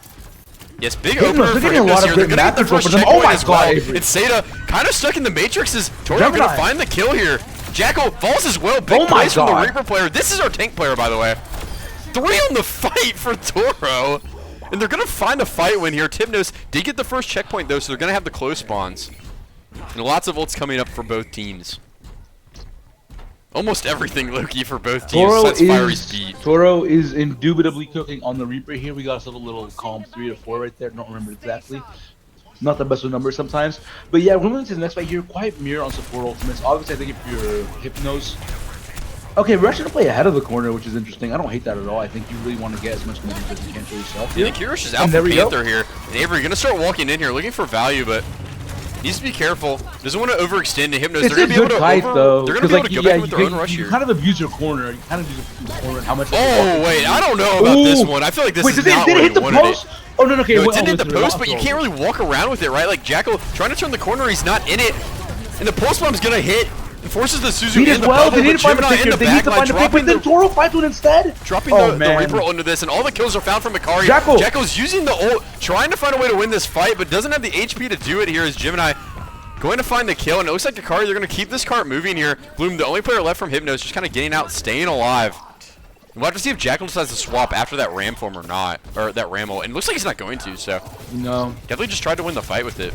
Yes, big opener for Hypnos here. They're gonna get the first checkpoint as well. It's Seda kind of stuck in the Matrixes. Toro gonna find the kill here. Jackal falls as well. Big plays from the Reaper player. This is our tank player, by the way. 3 on the fight for Toro. And they're going to find a fight win here. Hypnos did get the first checkpoint, though, so they're going to have the close spawns. And lots of ults coming up for both teams. Almost everything, Loki, for both teams. Toro is indubitably cooking on the Reaper here. We got us a little calm 3 to 4 right there. Don't remember exactly. Not the best with numbers sometimes. But yeah, we're moving to the next fight here. Quiet Mirror on support ultimates. Obviously, I think if you're Hypnos... Okay, we're actually going to play ahead of the corner, which is interesting. I don't hate that at all. I think you really want to get as much money as you can for yourself. Yeah, Kirish is out for Panther here. And Avery going to start walking in here, looking for value, but needs to be careful. Doesn't want to overextend to Hypnos. They're going to be able to They're going to be able to go back with their own rush here. You kind of abuse your corner. You kind of abuse the corner and how much... Oh, wait, I don't know about this one. I feel like this is not where you wanted it. Oh, no, okay. No, it didn't hit the post, but you can't really walk around with it, right? Like, Jackal trying to turn the corner, he's not in it. And the pulse bomb's going to hit. It forces the Suzu in the bubble, they need to find the pick, they need to find the pick, but then Toro finds one instead. Dropping the Reaper ult into this, and all the kills are found from Hikari. Jackal's using the ult, trying to find a way to win this fight, but doesn't have the HP to do it here as Gemini going to find the kill, and it looks like Hikari, they're going to keep this cart moving here. Bloom, the only player left from Hypnos, just kind of getting out, staying alive. We'll have to see if Jackal decides to swap after that Ram form or not, or that Ram ult, and it looks like he's not going to, so. No. Definitely just tried to win the fight with it.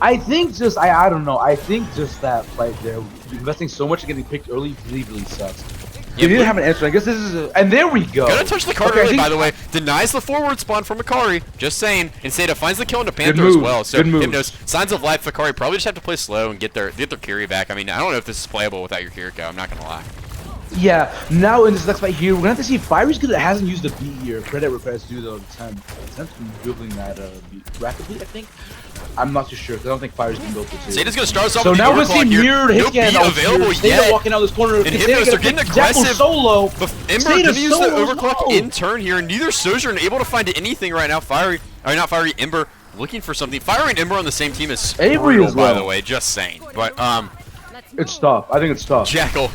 I think just, I don't know, I think just that fight there, investing so much and getting picked early really sucks. They didn't have an answer. I guess this is and there we go. Gonna touch the card early, by the way. Denies the forward spawn from Hikari. Just saying. And Seda finds the kill into Panther as well. So Hypnos, signs of life. Hikari probably just have to play slow and get their carry back. I mean, I don't know if this is playable without your Kiriko. I'm not gonna lie. Yeah. Now in this next fight here, we're gonna have to see if Fiery's good. It hasn't used the beat here. Credit where credit's due though. Attempts been building that beat rapidly, I think. I'm not too sure because I don't think Fiery's been built this year. Seda's gonna start us off. So now we're seeing mirrored hit scan available yet. Walking out this corner. And Hypnos, they're getting aggressive. Solo. Ember gonna use the overclock in turn here. Neither Sojourn able to find anything right now. Not Fiery. Ember looking for something. Fiery and Ember on the same team is brutal, by the way. Just saying. But it's tough. I think it's tough. Jackal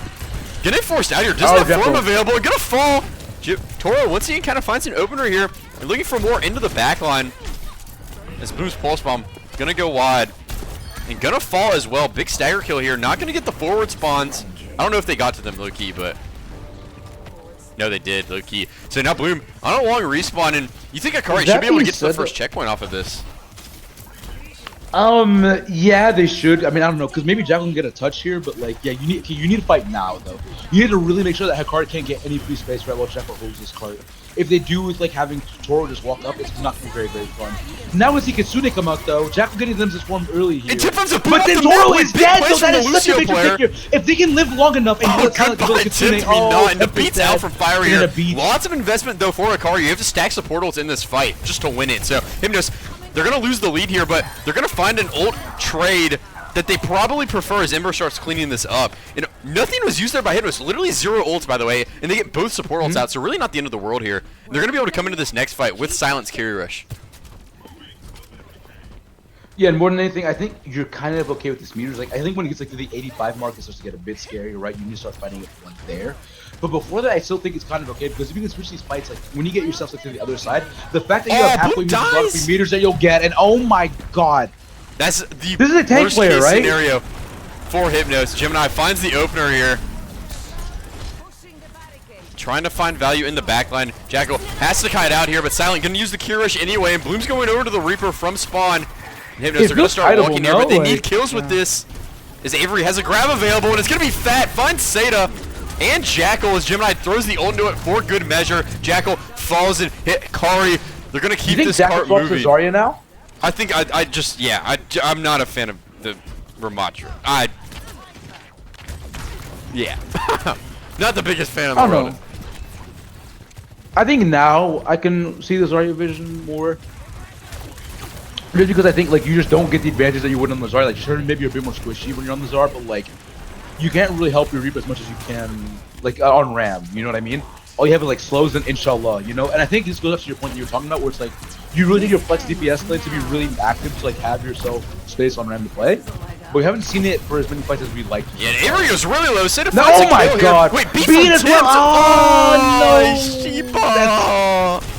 getting forced out here. Doesn't have form available. Gonna fall. Toro once again kind of finds an opener here. They're looking for more into the back line. As Boost Pulse Bomb gonna go wide. And gonna fall as well. Big stagger kill here. Not gonna get the forward spawns. I don't know if they got to them low key, but no, they did low key. So now Bloom on a long respawn, and you think Hikari should be able to get to the first checkpoint off of this? Yeah, they should. I mean, I don't know, because maybe Jackal can get a touch here, but like, yeah, you need to fight now though. You need to really make sure that Hikari can't get any free space right while Jackal holds this cart. If they do with like having Toro just walk up, it's not gonna be very fun. Now we see Kitsune come out though. Jackal getting them his form early here. But then Toro is dead, so that is such a big figure. If they can live long enough and Kitsune, and the beats out from Fiery here. Lots of investment though for Hikari. You have to stack supportals in this fight just to win it. So Hypnos They're going to lose the lead here, but they're going to find an ult trade that they probably prefer as Ember starts cleaning this up. And nothing was used there by Hypnos. Literally 0 ults, by the way, and they get both support ults out, so really not the end of the world here. And they're going to be able to come into this next fight with Silence Carry Rush. Yeah, and more than anything, I think you're kind of okay with this meters. Like, I think when it gets like to the 85 mark, it starts to get a bit scary, right? You need to start fighting it like there. But before that, I still think it's kind of okay because if you can switch these fights, like when you get yourself like to the other side, the fact that you have halfway meters that you'll get, and oh my god, that's the this is a tank player, right? Scenario for Hypnos. Gemini finds the opener here. Trying to find value in the backline. Jackal has to kite out here, but Silent going to use the Cure Rush anyway, and Bloom's going over to the Reaper from spawn. And Hypnos are going to start walking here, but they need kills with this. As Avery has a grab available, and it's going to be Fat. Finds Seda and Jackal as Gemini throws the ult into it for good measure. Jackal falls and hit Hikari. They're going to keep this cart moving. Zarya now? I think I'm not a fan of the Ramatra. Yeah. Not the biggest fan of the Ronin. I think now I can see the Zarya vision more. Just because I think like you just don't get the advantage that you would on the Zarya. Like sure, maybe you're a bit more squishy when you're on the Zarya, but like you can't really help your Reaper as much as you can like on Ram. You know what I mean? All you have is like slows and Inshallah, you know? And I think this goes up to your point that you were talking about where it's like you really need your flex DPS lane to be really active to like have yourself space on Ram to play. But we haven't seen it for as many fights as we'd like to. Yeah, Avery was really low. Oh my god! Wait, beat as well! Oh no! Sheepa!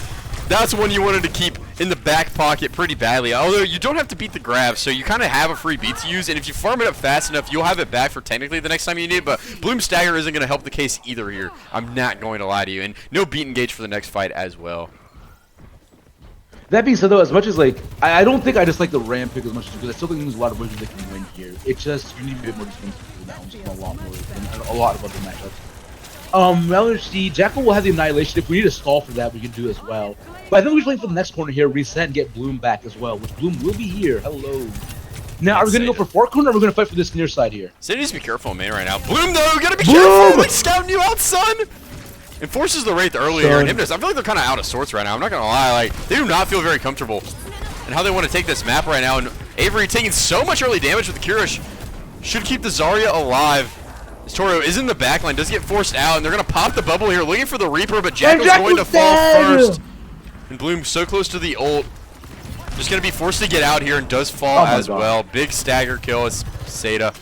That's one you wanted to keep in the back pocket pretty badly. Although you don't have to beat the grab, so you kind of have a free beat to use. And if you farm it up fast enough, you'll have it back for technically the next time you need it. But Bloom Stagger isn't going to help the case either here. I'm not going to lie to you. And no beat engage for the next fight as well. That being said, though, as much as like I don't think I just like the Ram pick as much as because I still think there's a lot of ways they can win here. It's just you need a bit more defensive cooldowns and a lot more than a lot of other matchups. LRC, Jackal will have the Annihilation. If we need a stall for that, we can do as well. But I think we're playing for the next corner here, reset and get Bloom back as well, which Bloom will be here. Hello. Now, are we going to go for 4 corner or are we going to fight for this near side here? So needs to be careful in main right now. Bloom, though, got to be careful. Like scouting you out, son. It forces the Wraith earlier. And Hypnos, I feel like they're kind of out of sorts right now. I'm not going to lie. Like, they do not feel very comfortable in how they want to take this map right now. And Avery taking so much early damage with the Kirish should keep the Zarya alive. This Toro is in the backline, does get forced out, and they're going to pop the bubble here, looking for the Reaper, but Jackal's going to fall first. And Bloom so close to the ult. Just going to be forced to get out here and does fall as well. Big stagger kill as Seda.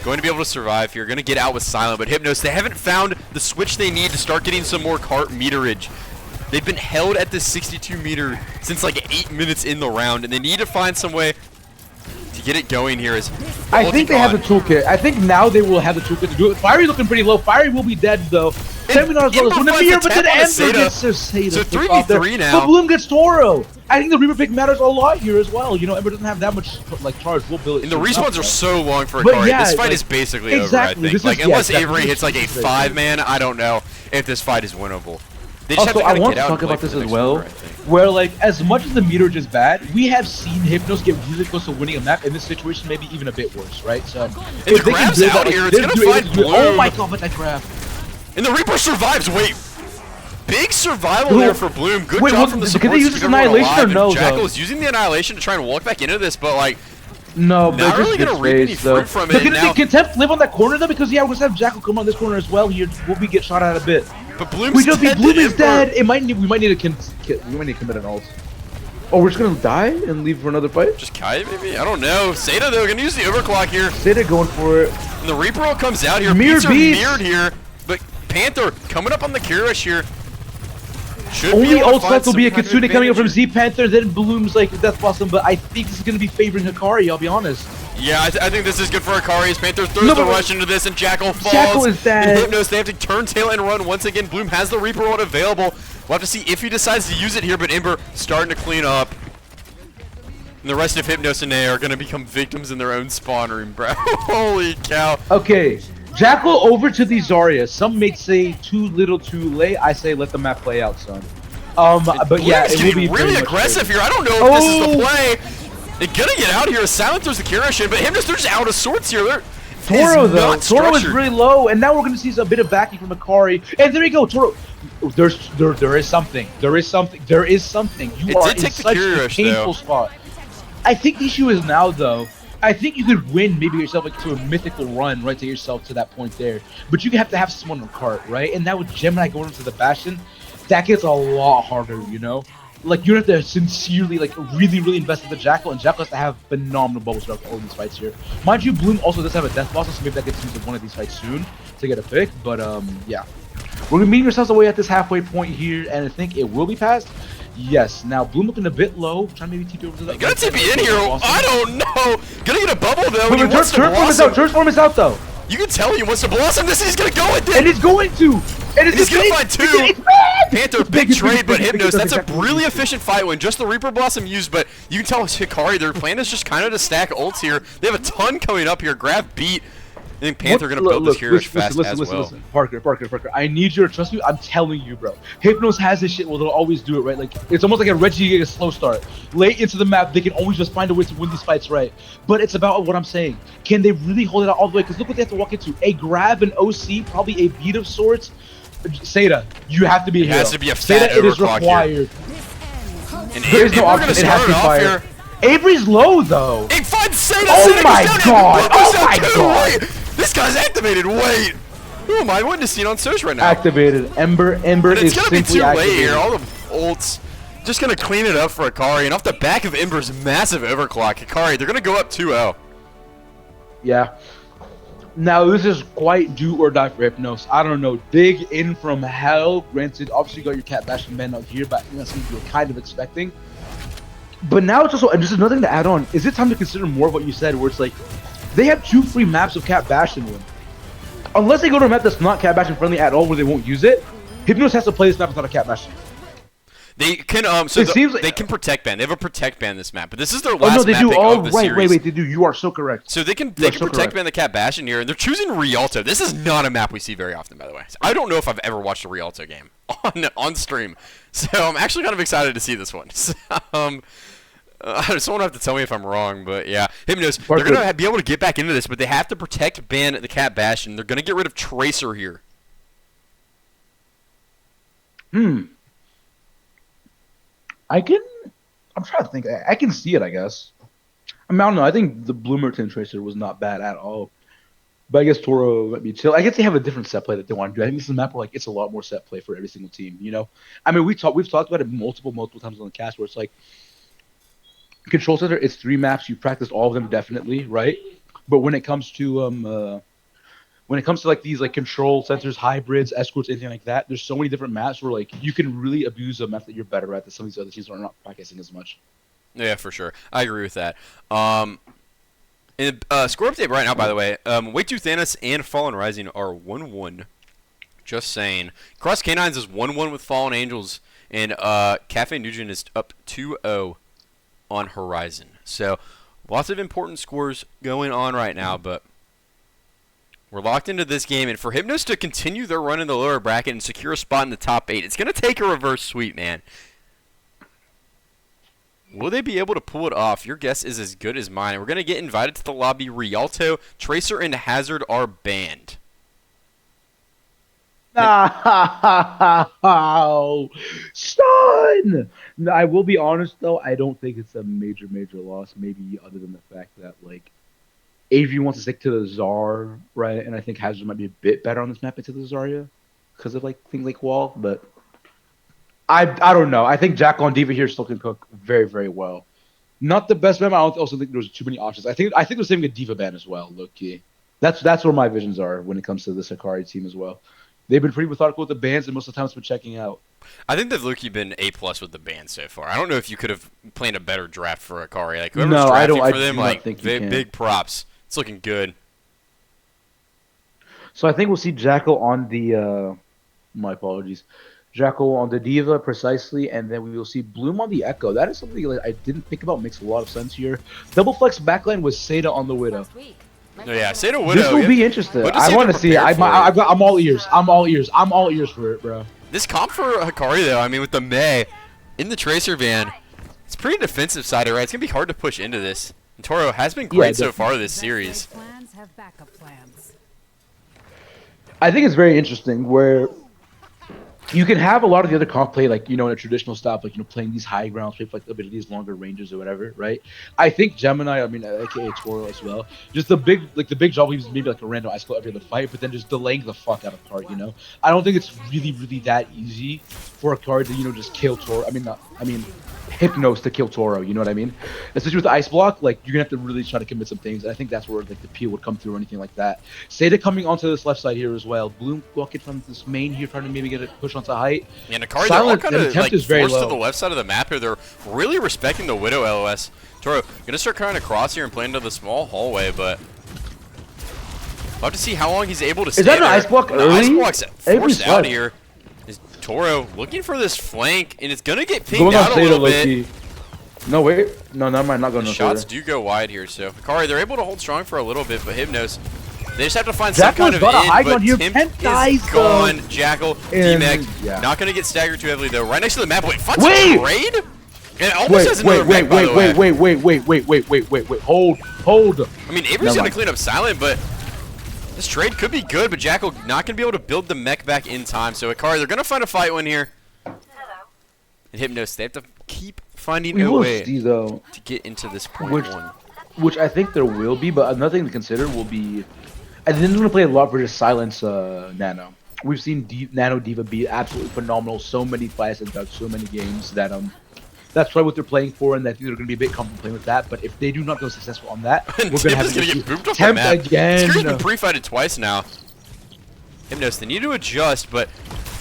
Going to be able to survive here. Going to get out with Silent, but Hypnos, they haven't found the switch they need to start getting some more cart meterage. They've been held at this 62 meter since like 8 minutes in the round, and they need to find some way to get it going here. I think they have the toolkit. I think now they will have the toolkit to do it. Fiery looking pretty low. Fiery will be dead though. Seminar as well as one here, but then Ember gets Seda. So 3v3 now. But Bloom gets Toro. I think the Reaper pick matters a lot here as well. You know, Ember doesn't have that much like charge. We'll build it. And the respawns are so long for Hikari. Yeah, this fight is basically over, I think. Like unless Avery hits like a 5-man, I don't know if this fight is winnable. They just also, I want to talk about this as well, where like as much as the meterage is bad, we have seen Hypnos get really close to winning a map in this situation, maybe even a bit worse, right? So if the grab's out here, it's gonna find Bloom. Oh my god, but that grab! And the Reaper survives. Wait, big survival there for Bloom. Good job from the support. Can they use this Annihilation or no? Jackal is using the Annihilation to try and walk back into this, but like. No, not really gonna reap any fruit from it. Now, can Temp live on that corner though? Because yeah, we're gonna have Jackal come on this corner as well. Here, will we get shot at a bit? But Bloom's dead. Bloom is dead. We might need to commit an ult. Oh, we're just gonna die and leave for another fight? Just kite maybe? I don't know. Seda though, gonna use the overclock here. Seda going for it. And the Reaper ult comes out here. Beats are mirrored here. But Panther coming up on the Kirish here. Only ult left will be a Kitsune coming up from Z Panther, then Bloom's like Death Blossom, but I think this is gonna be favoring Hikari, I'll be honest. Yeah, I think this is good for Hikari as Panther throws the rush into this and Jackal falls. Jackal is dead. And Hypnos, they have to turn tail and run once again. Bloom has the Reaper ult available. We'll have to see if he decides to use it here, but Ember starting to clean up. And the rest of Hypnos and Nea are gonna become victims in their own spawn room, bro. Holy cow. Okay, Jackal over to the Zarya. Some may say too little too late. I say let the map play out, son. But yeah, it will be really aggressive here. I don't know if this is the play. They're gonna get out here. Silent throws the Kirish in, but Hypnos, they're just out of sorts here. Toro though, Toro is really low, and now we're gonna see a bit of backing from Hikari. And there you go, Toro. There is something. There is something. There is something. You It are did in take the such Curie a Rush, painful though. spot. I think the issue is now, though. I think you could win maybe yourself like to a mythical run, right, to yourself to that point there. But you have to have someone on cart, right? And now with Gemini going into the Bastion, that gets a lot harder, you know? Like, you have to sincerely, like, really invest in the Jackal, and Jackal has to have phenomenal bubble throughout all these fights here. Mind you, Bloom also does have a death boss, so maybe that gets used in one of these fights soon to get a pick, but, yeah. We're meeting ourselves away at this halfway point here, and I think it will be passed. Yes. Now, Bloom looking a bit low, trying to maybe TP over to that. Gonna TP in here. I don't know. Gonna get a bubble though. But Turf Form is out. Turf Form is out though. You can tell he wants to blossom this. He's gonna go with it. And he's going to. And he's gonna find two. Panther, big trade, but Hypnos. That's a exactly really efficient fight when just the Reaper Blossom used, but you can tell Hikari, their plan is just kind of to stack ults here. They have a ton coming up here. Grab beat. I think Panther gonna build this hero fast as well. Listen. Parker. I need you to trust me. I'm telling you, bro. Hypnos has this shit where they'll always do it, right? Like, it's almost like a Reggie getting a slow start. Late into the map, they can always just find a way to win these fights, right? But it's about what I'm saying. Can they really hold it out all the way? Because look what they have to walk into. A grab, an OC, probably a beat of sorts. Seda, you have to be a hero. It has to be a fat Seda, it is overclock required. And There is no option. It has to be fired. Avery's low, though. It finds Seda. Oh my god! Oh my god! This guy's activated. Wait. Who am I witnessing on Search right now? Activated. Ember is it's gonna be too simply late here. activated. All the ults. Just gonna clean it up for Hikari, and off the back of Ember's massive overclock, Hikari, they're gonna go up 2-0. Yeah. Now this is quite do or die for Hypnos. I don't know. Dig in from hell. Granted, obviously you got your Cat Bastion ban out here, but I think that's what you were kind of expecting. But now it's also, and just another thing to add on, is it time to consider more of what you said, where it's like, they have 2 free maps of Cat Bastion win. Unless they go to a map that's not Cat Bastion friendly at all, where they won't use it, Hypnos has to play this map without a Cat Bastion. They can they can protect ban. They have a protect ban this map, but this is their last map pick of the series. Wait, they do. You are so correct. So they can protect ban the Cat Bastion here, and they're choosing Rialto. This is not a map we see very often, by the way. I don't know if I've ever watched a Rialto game on stream, so I'm actually kind of excited to see this one. So, someone will have to tell me if I'm wrong, but yeah. Hypnos, they're going to be able to get back into this, but they have to protect ban the Cat Bastion. They're going to get rid of Tracer here. I'm trying to think. I can see it, I guess. I mean, I don't know. I think the Bloomerton Tracer was not bad at all. But I guess Toro might be chill. I guess they have a different set play that they want to do. I think this is a map where like it's a lot more set play for every single team, you know? I mean, we've talked about it multiple times on the cast where it's like Control Center, it's 3 maps. You practiced all of them definitely, right? But when it comes to like these like control centers, hybrids, escorts, anything like that, there's so many different maps where like you can really abuse a map that you're better at that some of these other teams are not practicing as much. Yeah, for sure. I agree with that. Score update right now, by the way. Way 2 Thanos and Fallen Rising are 1-1. Just saying. Cross Canines is 1-1 with Fallen Angels, and Cafe Nugent is up 2-0 on Horizon. So lots of important scores going on right now, but we're locked into this game, and for Hypnos to continue their run in the lower bracket and secure a spot in the top 8, it's going to take a reverse sweep, man. Will they be able to pull it off? Your guess is as good as mine. We're going to get invited to the lobby. Rialto, Tracer, and Hazard are banned. Oh, son! No, I will be honest, though. I don't think it's a major loss, maybe other than the fact that, like, Avery wants to stick to the Czar, right? And I think Hazard might be a bit better on this map into the Zarya because of, like, things like Wall, but I don't know. I think Jack on Diva here still can cook very, very well. Not the best map. I also think there's too many options. I think they're saving a Diva ban as well, low-key. That's where my visions are when it comes to this Hikari team as well. They've been pretty methodical with the bans, and most of the time it's been checking out. I think they've low-key been A+ with the bans so far. I don't know if you could have planned a better draft for Hikari. Like, whoever's drafting for them, like, big props. It's looking good. So I think we'll see Jackal on the my apologies. Jackal on the Diva precisely, and then we will see Bloom on the Echo. That is something like I didn't think about. Makes a lot of sense here. Double flex backline with Seda on the Widow. Oh, yeah, Seda Widow. This will be interesting. I want to see it. I'm all ears. I'm all ears for it, bro. This comp for Hikari, though, I mean, with the Mei in the Tracer van, it's pretty defensive side, right? It's going to be hard to push into this. And Toro has been great so far this series. I think it's very interesting where you can have a lot of the other comp play like in a traditional style, like playing these high grounds, play for like a bit of these longer ranges or whatever, right? I think Gemini, I mean, aka Toro as well, just the big job leaves maybe like a random ice every other fight, but then just delaying the fuck out of card. I don't think it's really that easy for a card to just kill Toro. I mean, not, I mean, Hypnos to kill Toro. You know what I mean? Especially with the ice block, like you're gonna have to really try to commit some things. And I think that's where like the peel would come through or anything like that. Seda coming onto this left side here as well. Bloom walking from this main here, trying to maybe get a push onto height. And Hikari, they're all kind of like forced to the left side of the map here. They're really respecting the Widow LOS. Toro gonna start trying to cross here and play into the small hallway, but we'll have to see how long he's able to stay there. Is that an ice block early? Ice block's forced out here. Is Toro looking for this flank, and it's gonna get pinged out a little bit. No, wait. No, never mind. Not going to shots do go wide here, so Hikari, they're able to hold strong for a little bit, but Hypnos, they just have to find some kind of in, but Timp is gone. Jackal, D-Mech, not going to get staggered too heavily, though. Right next to the map. Wait, finds a trade? And almost has another mech, by the way. Wait. Hold. I mean, Avery's going to clean up Silent, but this trade could be good, but Jackal not going to be able to build the mech back in time. So Hikari, they're going to find a fight win here. And Hypnos, they have to keep finding a way to get into this point one. Which I think there will be, but another thing to consider will be, I think they're going to play a lot for just silence Nano. We've seen Nano D.Va be absolutely phenomenal, so many fights and dug so many games that that's probably what they're playing for, and I think they're going to be a bit comfortable playing with that. But if they do not go successful on that, we're going to have to get booped off the map. Again. Hikari's been pre-fighted twice now. Hypnos, they need to adjust, but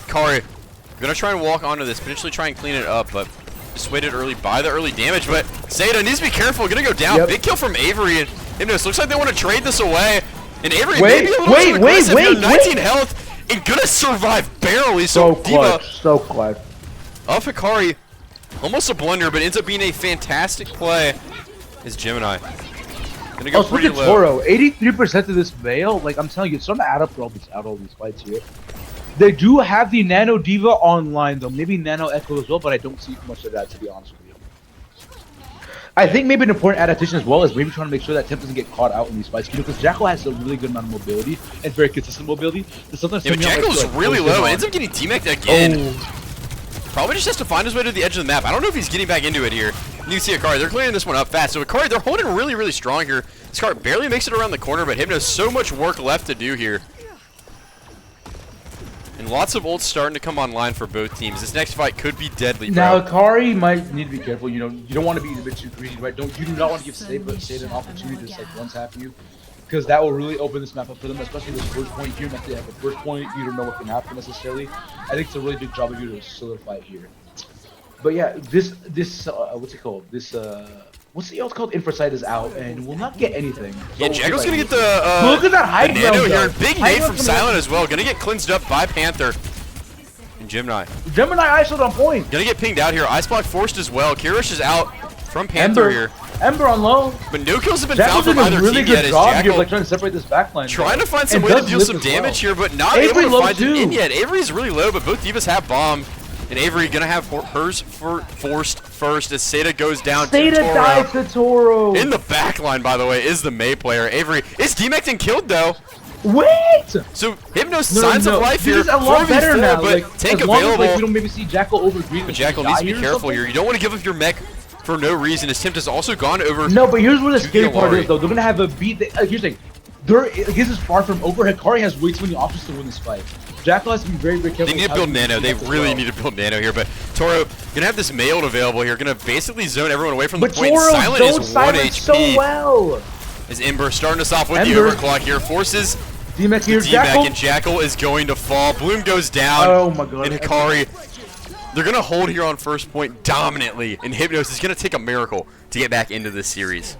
Hikari gonna try and walk onto this, potentially try and clean it up, but dissuaded early by the early damage. But Seda needs to be careful, gonna go down. Big kill from Avery, and Hypnos looks like they want to trade this away. And Avery maybe a little too aggressive here, 19 health, and gonna survive barely. So D.Va, so clutch. Off Hikari, almost a blunder, but ends up being a fantastic play. Is Gemini gonna go pretty low. Toro, 83% of this veil, like I'm telling you, it's starting to add up for all these fights here. They do have the Nano D.Va online, though. Maybe Nano Echo as well, but I don't see much of that, to be honest with you. I think maybe an important adaptation as well is maybe trying to make sure that Temp doesn't get caught out in these fights, because Jackal has a really good amount of mobility and very consistent mobility. Sometimes but Jackal's really low. Ends up getting T-Mech'd again. Probably just has to find his way to the edge of the map. I don't know if he's getting back into it here. You can see Hikari, they're clearing this one up fast. So Hikari, they're holding really strong here. This card barely makes it around the corner, but Hypnos, so much work left to do here. And lots of ults starting to come online for both teams. This next fight could be deadly, bro. Now, Hikari might need to be careful. You don't want to be a bit too greedy, right? You do not want to give Sade an opportunity to just like one-tap you, because that will really open this map up for them, especially this first point here. If they have a first point, you don't know what can happen necessarily. I think it's a really big job of you to solidify it here. But yeah, this what's it called? What's the ult called? Infrasight is out, and will not get anything. So yeah, Jackal's gonna get the look at that high Nano here. Big nade from Silent as well. Gonna get cleansed up by Panther. And Gemini ISO'd on point. Gonna get pinged out here. Ice block forced as well. Kirish is out from Panther here. Ember on low. But no kills have been found from either really team yet. Is Jackal like trying to separate this backline? Trying to find some way to deal some damage here, but not able to find it in yet. Avery's really low, but both Divas have bomb. And Avery gonna have hers forced first as Seda goes down to Toro. Seda dies to Toro. In the back line, by the way, is the Mei player. Avery is D-Mech'd and killed, though. Wait! So, Hypnos signs of life here. This is a lot better now. But like, tank as long available. As, like, we don't maybe see Jackal over green. But Jackal needs to be careful here. You don't want to give up your mech for no reason. His Temp has also gone over. No, but here's where the scary part is, though. They're gonna have a beat. Here's the thing. This is far from over. Hikari has way too many options to win this fight. Jackal has to be very careful. They need to build Nano. They really need to build Nano here. But Toro gonna have this mailed available here. Gonna basically zone everyone away from the point. Silent is 1 HP. So well. As Ember starting us off with the overclock here. Forces D-Mech here. And Jackal is going to fall. Bloom goes down. Oh my god. And Hikari, they're gonna hold here on first point dominantly. And Hypnos is gonna take a miracle to get back into this series.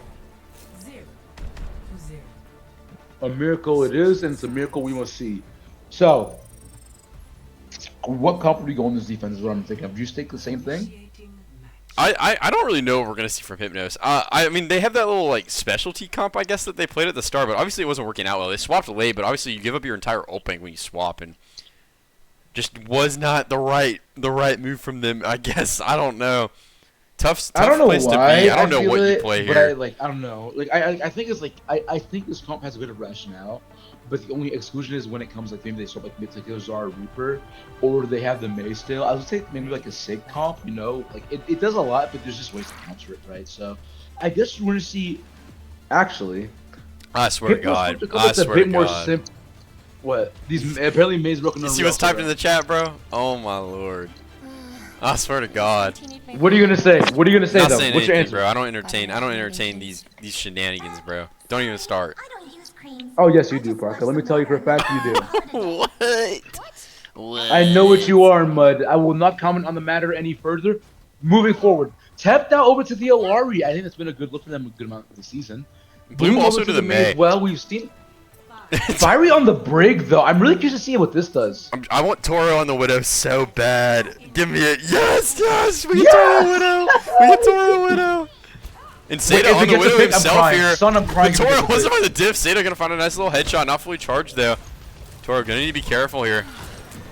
A miracle it is, and it's a miracle we must see. So, what comp would we go on this defense is what I'm thinking. Do you take the same thing? I don't really know what we're going to see from Hypnos. I mean, they have that little, like, specialty comp, I guess, that they played at the start, but obviously it wasn't working out well. They swapped late, but obviously you give up your entire ult bank when you swap, and just was not the right move from them, I guess. I don't know. Tough I don't know place why. to be. I don't know feel what it, you play but here. I don't know. Like I think it's like I think this comp has a bit of rationale, but the only exclusion is when it comes like maybe they start like mid-tickler Zara Reaper, or they have the May still. I would say maybe like a Sig comp. You know, like it does a lot, but there's just ways to counter it, right? So I guess we're gonna see. Actually, I swear to God. It's a bit more simple. What? These apparently May's broken. You see what's typed in the chat, bro? Oh my lord. I swear to God. What are you gonna say? What are you gonna say Not though? saying What's your anything, answer? bro. I don't entertain these shenanigans, bro. Don't even start. Oh yes, you do, Parker. Let me tell you for a fact you do. What? I know what you are, Mud. I will not comment on the matter any further. Moving forward, tapped out over to the Alari. I think that's been a good look for them a good amount of the season. Bloom also over to the May. as well. We've seen Fiery on the Brig though. I'm really curious to see what this does. I want Toro on the Widow so bad. Give me it. Yes, yes. We get Yes! Toro Widow. We get Toro Widow. And Seda on the Widow himself here. Son, I'm crying. But Toro wasn't by the diff. Seda gonna find a nice little headshot. Not fully charged though. Toro gonna need to be careful here.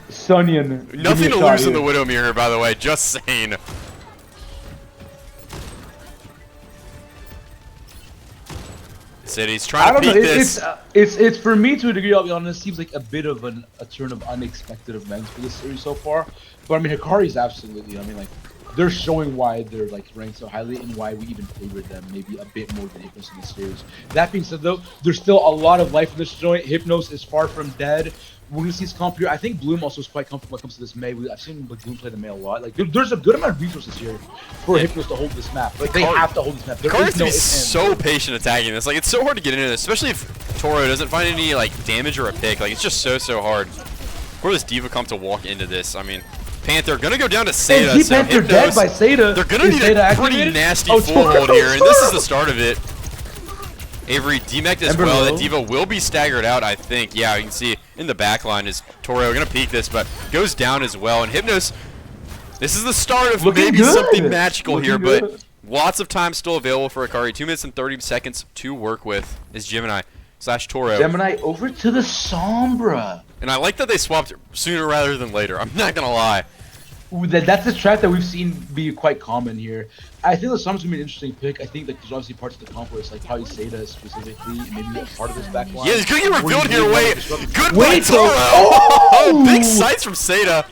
Sunyan. Nothing to lose in the Widow mirror, by the way. Just saying. City's trying to beat this. It's for me to a degree. I'll be honest. Seems like a bit of a turn of unexpected events for this series so far. But I mean, Hikari's absolutely. I mean, like they're showing why they're like ranked so highly and why we even favored them maybe a bit more than Hypnos in this series. That being said, though, there's still a lot of life in this joint. Hypnos is far from dead. We're gonna see his comp here. I think Bloom also is quite comfortable when it comes to this May. I've seen Bloom play the May a lot. Like there's a good amount of resources here for Hypnos to hold this map. Like they have to hold this map. Hikari has to be so patient attacking this. Like it's so hard to get into this, especially if Toro doesn't find any like damage or a pick. Like it's just so hard for this Diva comp to walk into this. I mean, Panther gonna go down to Seda. And Panther dead by Seda. They're gonna need a pretty nasty full hold here, and this is the start of it. Avery demeched as well. That Diva will be staggered out, I think. Yeah, you can see in the back line is Toro gonna peek this, but goes down as well. And Hypnos, this is the start of maybe something magical here, but lots of time still available for Hikari. 2 minutes and 30 seconds to work with is Gemini / Toro. Gemini over to the Sombra. And I like that they swapped sooner rather than later. I'm not gonna lie. That's a strat that we've seen be quite common here. I think the Sombra's gonna be an interesting pick. I think like there's obviously parts of the comp where it's like probably Seda specifically, and maybe a part of this back line. Yeah, he's gonna get revealed here. Wait, good by Toro. Oh, big sights from Seda.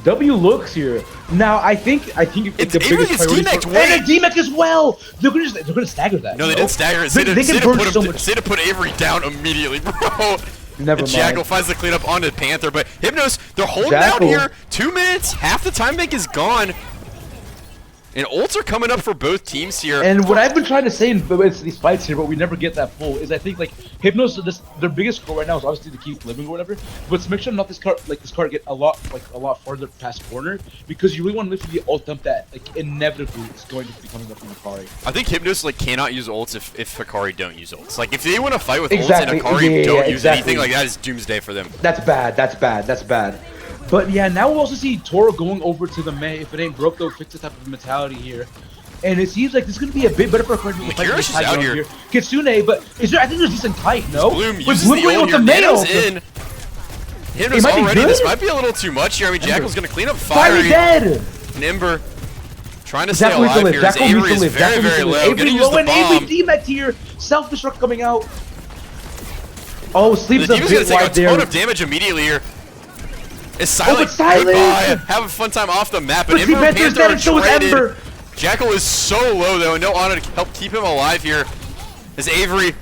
W looks here. Now I think It's the biggest priority and a DMAC as well. They're gonna stagger that. No, they didn't stagger it. Seda put Avery down immediately, bro. Never mind. Jackal finds the cleanup onto Panther, but Hypnos, they're holding out here. 2 minutes, half the time bank is gone. And ults are coming up for both teams here. And what I've been trying to say in these fights here, but we never get that full, is I think like Hypnos, their biggest goal right now is obviously to keep living or whatever, but to make sure not this card get a lot farther past corner, because you really want to live for the ult dump that like inevitably is going to be coming up from Hikari. I think Hypnos like cannot use ults if Hikari don't use ults. Like if they want to fight with ults and Hikari don't use anything, like that is doomsday for them. That's bad. That's bad. That's bad. But yeah, now we'll also see Toro going over to the May. If it ain't broke, they'll fix the type of mentality here. And it seems like this is going to be a bit better for Hikari to fight this out here. Kitsune, but I think there's decent kite, no? Bloom uses the ult here. Nano's in. Hypnos already. This might be a little too much here. I mean, Jackal's going to clean up Fiery. Dead. And Ember trying to stay alive here. Avery is very, very low. Gonna use the bomb. Avery demeched here. Self-destruct coming out. Oh, sleeps a bit wide there. The Diva's going to take a ton of damage immediately here. It's silent. Goodbye. Have a fun time off the map. And Ember and Panther are traded. Jackal is so low though, and no honor to help keep him alive here. As Avery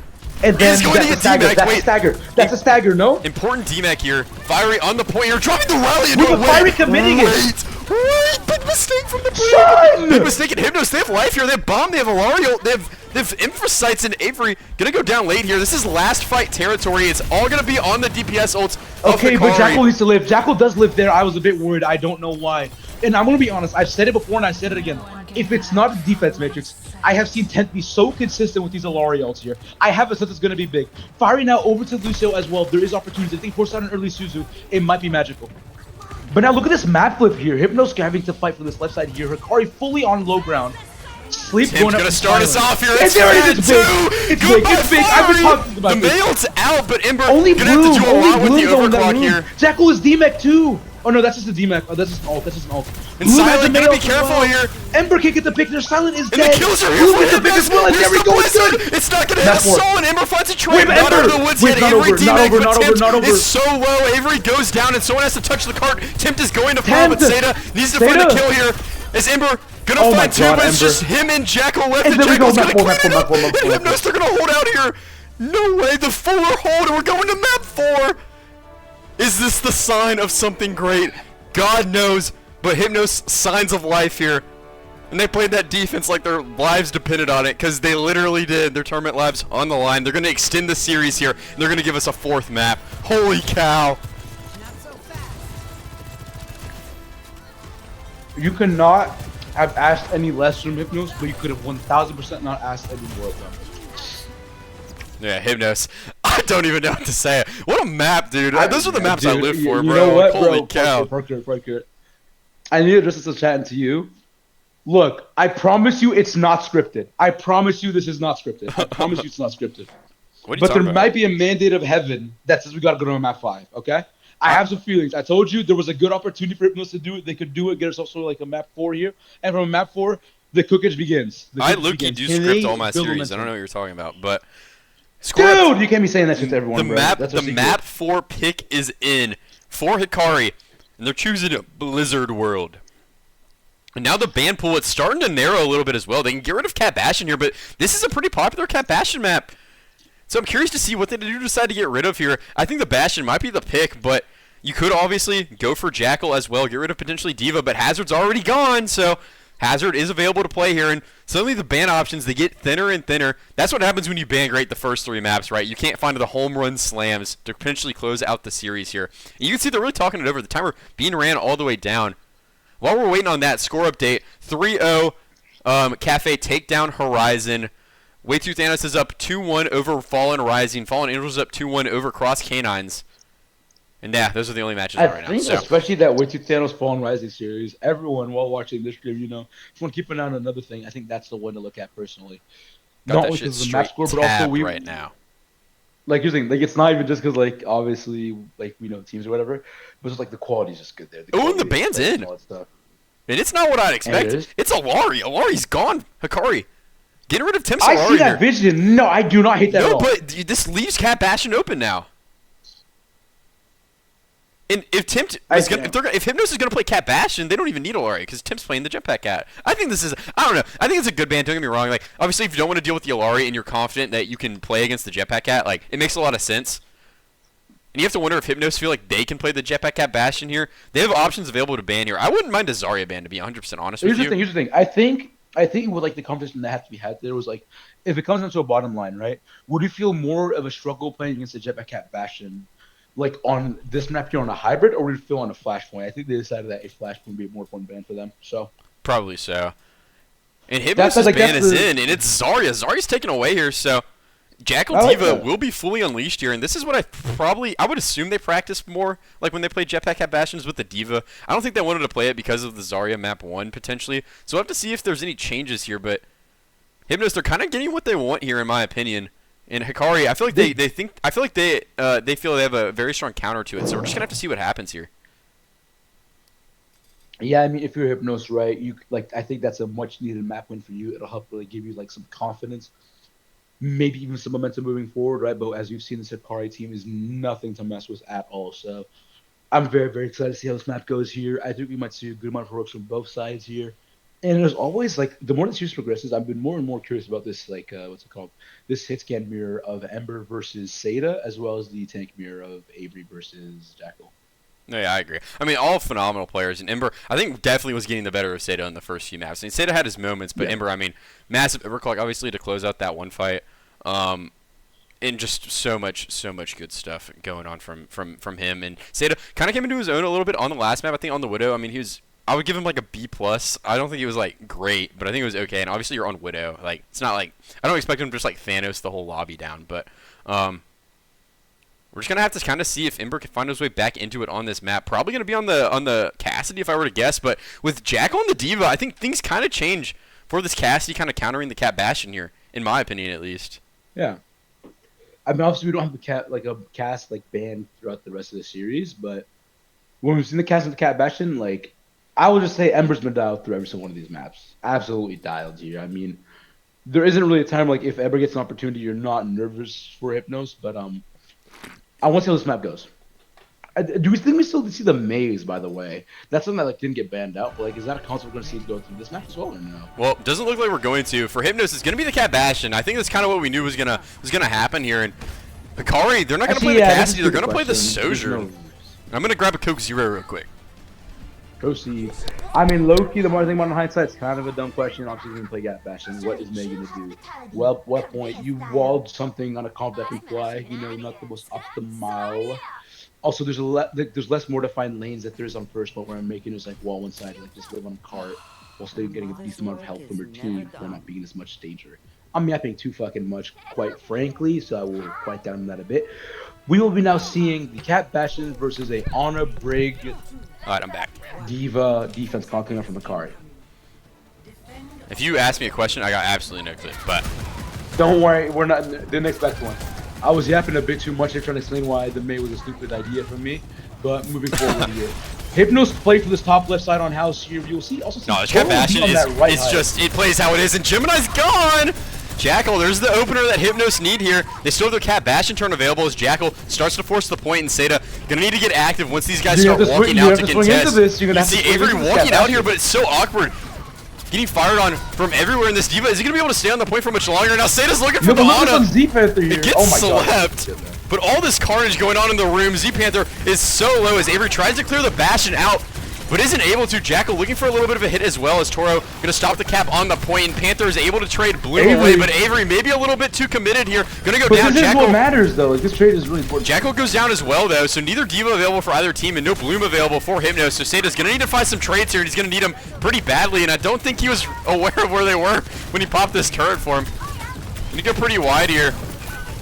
is going to get DMAC. That's a stagger. That's a stagger, no? Important DMAC here. Fiery on the point here, dropping the rally into a win. Fiery committing it. Wait, big mistake from the Blue. Big mistake in Hypnos. They have life here. They have bomb. They have Alario. They have Infrasights and Avery. Gonna go down late here. This is last fight territory. It's all gonna be on the DPS ults. Okay, but Jackal needs to live. Jackal does live there. I was a bit worried. I don't know why. And I'm gonna be honest. I've said it before and I said it again. If it's not a defense matrix, I have seen Tent be so consistent with these Alari ults here. I have a sense it's gonna be big. Fiery now over to Lucio as well. There is opportunity. I think force out an early Suzu. It might be magical. But now look at this map flip here. Hypnos having to fight for this left side here. Hikari fully on low ground. Sleep Tim's going to start us off here. It's big. It's big. It's big. I've been talking about this. The Mail's out, but Ember only going to have to do a lot with the overclock here. Jackal is DMAC too. Oh no, that's just the DMAC. Oh, that's just an ult. That's just an ult. And Silent, gotta be careful here. Ember can't get the pick. Their Silent is and dead. And the kills are here Blue for gets the pick as well. And there we go. It's good. It's not gonna hit a soul, and Ember finds a trade. Wait, Not Ember. out of the woods yet. Not Avery over. Not over. is so low. Avery goes down, and someone has to touch the cart. Tempt is going to fall, but Seda needs to find the kill here. Is Ember gonna find two, but it's just him and Jackal left, and Jackal's gonna clean it up. And Hypnos, they're gonna hold out here. No way, the fuller hold, and we're going to map 4. Is this the sign of something great? God knows, but Hypnos, signs of life here. And they played that defense like their lives depended on it, because they literally did. Their tournament lives on the line. They're going to extend the series here, and they're going to give us a 4th map. Holy cow. You cannot have asked any less from Hypnos, but you could have 1000% not asked any more of them. Yeah, Hypnos. I don't even know what to say. What a map, dude. Those are the maps I live for, bro. You know what, Holy bro? cow. Parker. I need to address this chatting to you. Look, I promise you it's not scripted. I promise you this is not scripted. I promise you it's not scripted. What are you but talking there about? might be a mandate of heaven that says we gotta go to map 5, okay? I have some feelings. I told you there was a good opportunity for Hypnos to do it. They could do it, get ourselves sort of like a map 4 here. And from map 4, the cookage begins. I low-key do script all my series. I don't know what you're talking about, but... Dude, you can't be saying that shit to everyone, bro. The map 4 pick is in for Hikari, and they're choosing Blizzard World. And now the ban pool, it's starting to narrow a little bit as well. They can get rid of Cat Bastion here, but this is a pretty popular Cat Bastion map. So I'm curious to see what they do decide to get rid of here. I think the Bastion might be the pick, but you could obviously go for Jackal as well, get rid of potentially D.Va, but Hazard's already gone, so... Hazard is available to play here, and suddenly the ban options, they get thinner and thinner. That's what happens when you ban great the first 3 maps, right? You can't find the home run slams to potentially close out the series here. And you can see they're really talking it over. The timer being ran all the way down. While we're waiting on that score update, 3-0, Cafe takedown Horizon. Way Too Thanos is up 2-1 over Fallen Rising. Fallen Angels is up 2-1 over Cross Canines. And yeah, those are the only matches right now. I think especially that Way Too Thanos Fallen Rising series, everyone while watching this stream, you know, if you want to keep an eye on another thing, I think that's the one to look at personally. Not only because of the match score, but also we right now. Like you're saying, like it's not even just because like obviously like we know teams or whatever, but it's like the quality is just good there. Oh, and the band's in. And it's not what I'd expect. It's Alari. Alari's gone. Hikari. Getting rid of Tim Solari. I see that vision. No, I do not hate that at all. No, but this leaves Cat Bastion open now. And if if Hypnos is gonna play Cat Bastion, they don't even need Alari because Tim's playing the Jetpack Cat. I think this is, I don't know. I think it's a good ban. Don't get me wrong. Like obviously, if you don't want to deal with the Alari and you're confident that you can play against the Jetpack Cat, like it makes a lot of sense. And you have to wonder if Hypnos feel like they can play the Jetpack Cat Bastion here. They have options available to ban here. I wouldn't mind a Zarya ban, to be 100% honest with you. Here's the thing. I think with like the conversation that had to be had there was like, if it comes down to a bottom line, right? Would you feel more of a struggle playing against the Jetpack Cat Bastion? Like on this map here on a hybrid, or would you feel on a Flashpoint? I think they decided that a Flashpoint would be a more fun ban for them. So probably so. And Hypnos' ban is in, and it's Zarya. Zarya's taken away here, so Jackal D.Va will be fully unleashed here, and this is what I would assume they practiced more, like when they played Jetpack Cat Bastions with the D.Va. I don't think they wanted to play it because of the Zarya map 1 potentially. So we'll have to see if there's any changes here, but Hypnos, they're kind of getting what they want here, in my opinion. And Hikari, I feel like they feel they have a very strong counter to it. So we're just gonna have to see what happens here. Yeah, I mean, if you're Hypnos, right, I think that's a much needed map win for you. It'll help really give you like some confidence, maybe even some momentum moving forward, right? But as you've seen, this Hikari team is nothing to mess with at all. So I'm very, very excited to see how this map goes here. I think we might see a good amount of heroics from both sides here. And there's always, like, the more the series progresses, I've been more and more curious about this, like, what's it called? This hit scan mirror of Ember versus Seda, as well as the tank mirror of Avery versus Jackal. No, yeah, I agree. I mean, all phenomenal players. And Ember, I think, definitely was getting the better of Seda in the first few maps. I mean, Seda had his moments, but Ember, I mean, massive overclock, obviously, to close out that one fight. And just so much good stuff going on from him. And Seda kind of came into his own a little bit on the last map, I think, on the Widow. I mean, I would give him like a B+. I don't think it was like great, but I think it was okay. And obviously you're on Widow. Like it's not like I don't expect him to just like Thanos the whole lobby down, but we're just gonna have to kind of see if Ember can find his way back into it on this map. Probably gonna be on the Cassidy if I were to guess, but with Jackal and the D.Va, I think things kind of change for this Cassidy kind of countering the Cat Bastion here, in my opinion at least. Yeah. I mean, obviously we don't have a cast like banned throughout the rest of the series, but when we've seen the cast of the Cat Bastion, like I will just say Ember's been dialed through every single one of these maps. Absolutely dialed here. I mean, there isn't really a time like if Ember gets an opportunity, you're not nervous for Hypnos, but I want to see how this map goes. Do we think we still see the maze? By the way, that's something that like didn't get banned out. But like, is that a concept we're going to see go through this map as well or no? Well, doesn't look like we're going to. For Hypnos, it's going to be the Cat Bastion. I think that's kind of what we knew was gonna happen here. And Hikari, they're not going to play the Cassidy. They're going to play the Sojourn. I'm going to grab a Coke Zero real quick. Proceed. I mean, low-key, the more I think about it in hindsight, it's kind of a dumb question. Obviously, going to play Cat Bastion. What is May going to do? Well, what point? You walled something on a comp that can fly. You know, not the most optimal. Also, there's less mortifying lanes that there is on first, but where I'm making is like wall one side, like just live on a cart, while still getting a decent amount of help from your team for not being as much danger. I'm yapping too fucking much, quite frankly, so I will quiet down on that a bit. We will be now seeing the Cat Bastion versus a Honor Brig. Alright, I'm back. Diva defense conquering from Hikari. If you ask me a question, I got absolutely no clue, but don't worry, we're not. Didn't expect one. I was yapping a bit too much here trying to explain why the May was a stupid idea for me, but moving forward here. Hypnos play for this top left side on house here. You'll see also see this Cat Bastion is just, it plays how it is, and Gemini's gone! Jackal, there's the opener that Hypnos need here. They still have their Cat Bastion turn available as Jackal starts to force the point, and Seda gonna need to get active once these guys start walking out to contest. You see Avery walking out here, but it's so awkward. Getting fired on from everywhere in this Diva. Is he gonna be able to stay on the point for much longer? Now Seda's looking for the Ana. It gets slept. But all this carnage going on in the room. Z-Panther is so low as Avery tries to clear the Bastion out, but isn't able to. Jackal looking for a little bit of a hit as well as Toro gonna stop the cap on the point, and Panther is able to trade Bloom away, but Avery maybe a little bit too committed here. Gonna go down. This is what matters though. Like, this trade is really important. Jackal goes down as well though, so neither Diva available for either team and no Bloom available for Hypnos. So Seda's gonna need to find some trades here, and he's gonna need them pretty badly, and I don't think he was aware of where they were when he popped this turret for him. Gonna go pretty wide here.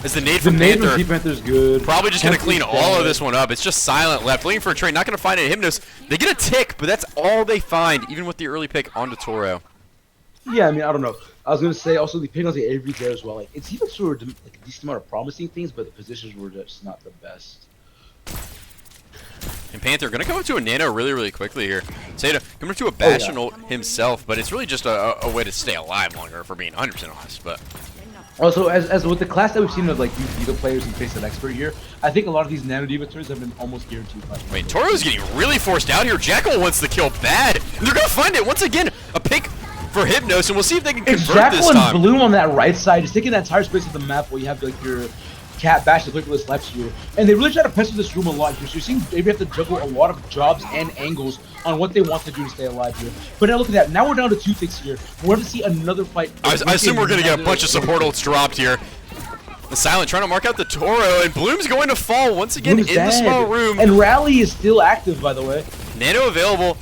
As the nade from Panther, Panther's good. Probably just going to clean all of this one up. It's just silent left. Looking for a trade. Not going to find it. Hypnos, they get a tick, but that's all they find, even with the early pick onto Toro. Yeah, I mean, I don't know. I was going to say, also, the pick on the Avery there as well. Like, it's even sort of like a decent amount of promising things, but the positions were just not the best. And Panther going to come up to a nano really, really quickly here. Seda coming to a Bastion ult himself, but it's really just a way to stay alive longer, if we're being 100% honest. But also, as with the class that we've seen of like these Diva players and FaceIt expert here, I think a lot of these Nano Diva turns have been almost guaranteed. Wait, Toro's getting really forced out here. Jackal wants the kill bad, and they're gonna find it once again. A pick for Hypnos, and we'll see if they can convert this time. Jackal and Bloom on that right side, just taking that entire space of the map where you have like your Cat Bash, the quick list left here, and they really try to pressure this room a lot here. So you're seeing maybe have to juggle a lot of jobs and angles on what they want to do to stay alive here. But now look at that. Now we're down to 2 ticks here. We're going to see another fight. I assume we're going to get a bunch of support ults dropped here. The Silent trying to mark out the Toro, and Bloom's going to fall once again in the small room. And Rally is still active, by the way. Nano available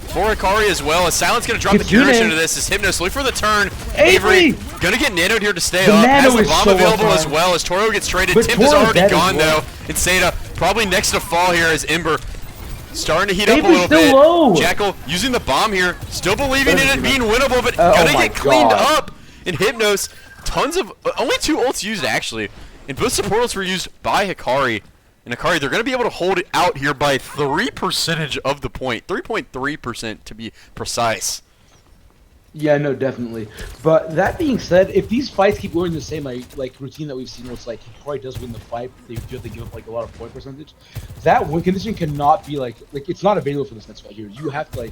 for Hikari as well. As Silent's going to drop the curation into this. As Hypnos look for the turn. Avery going to get nanoed here to stay up. Has the bomb available as well as Toro gets traded. Timp is already gone though. And Seda probably next to fall here as Ember starting to heat up a little bit. Low. Jackal using the bomb here. Still believing in it being winnable, but gonna get cleaned up in Hypnos. Tons of only 2 ults used actually, and both support ults were used by Hikari. And Hikari, they're going to be able to hold it out here by 3% of the point, 3.3% to be precise. Yeah, no, definitely. But that being said, if these fights keep going the same like routine that we've seen, where it's like Hikari does win the fight, they do have to give up like a lot of point percentage. That win condition cannot be like it's not available for this next fight here. You have to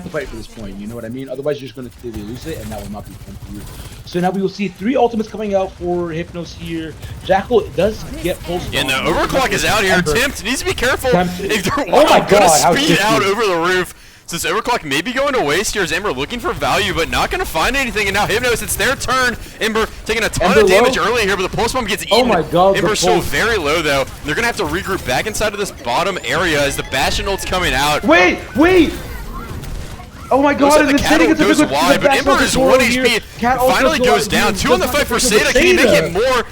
fight for this point. You know what I mean? Otherwise, you're just going to lose it, and that will not be fun for you. So now we will see 3 ultimates coming out for Hypnos here. Jackal does get pulls. And the overclock is out here. Timp needs to be careful. If they're gonna speed out over the roof. Since overclock may be going to waste here, is Ember looking for value, but not going to find anything. And now Hypnos, it's their turn. Ember taking a ton of damage early here, but the pulse bomb gets eaten. Oh my god, Ember's still very low, though. They're going to have to regroup back inside of this bottom area as the Bastion ult's coming out. Wait! Oh my god, and the Cat goes wide, but Ember is 1 HP. Finally goes down. 2 on the fight for Seda. Can he make it more?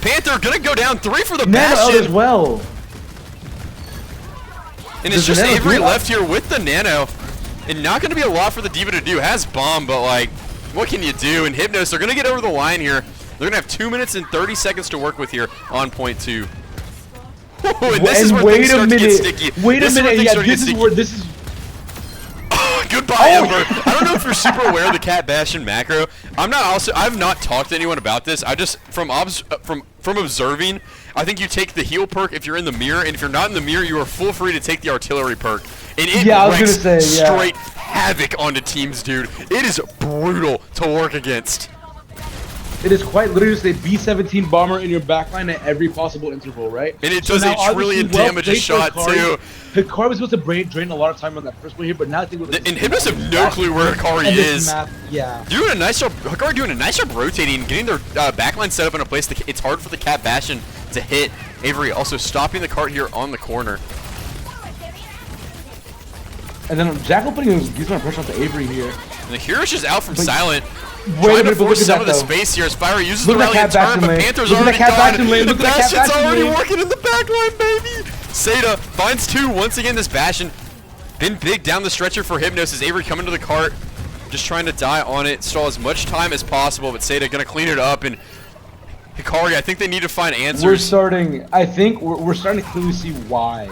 Panther going to go down. 3 for the Bastion. as well. And it's just Avery left here with the Nano. And not going to be a lot for the Diva to do. Has bomb, but like, what can you do? And Hypnos, they're going to get over the line here. They're going to have 2 minutes and 30 seconds to work with here on point 2. And this is where things start to get sticky. Wait a minute. Yeah, this is. Goodbye, Ember. I don't know if you're super aware of the Cat Bastion macro. I've not talked to anyone about this. I just from observing, I think you take the heal perk if you're in the mirror, and if you're not in the mirror, you are full free to take the artillery perk. And it wrecks straight havoc onto teams, dude. It is brutal to work against. It is quite literally just a B-17 bomber in your backline at every possible interval, right? And it does a trillion damage a shot, too. Hikari was supposed to drain a lot of time on that first one here, but now I think... And Hypnos have no clue where Hikari is. Yeah. Doing a nice job. Hikari doing a nice job rotating, getting their backline set up in a place that it's hard for the Cat Bastion to hit. Avery also stopping the cart here on the corner. And then Jackal putting a decent amount of pressure onto Avery here. And the Hero is out from Silent. Trying to force some of the space here as Fire uses the rally and turn, but Panther's already gone. The Bastion's already working in the backline, baby! Seda finds 2 once again. This Bastion been big down the stretcher for Hypnos as Avery coming to the cart, just trying to die on it, stall as much time as possible, but Seda gonna clean it up. And Hikari, I think they need to find answers. We're starting to clearly see why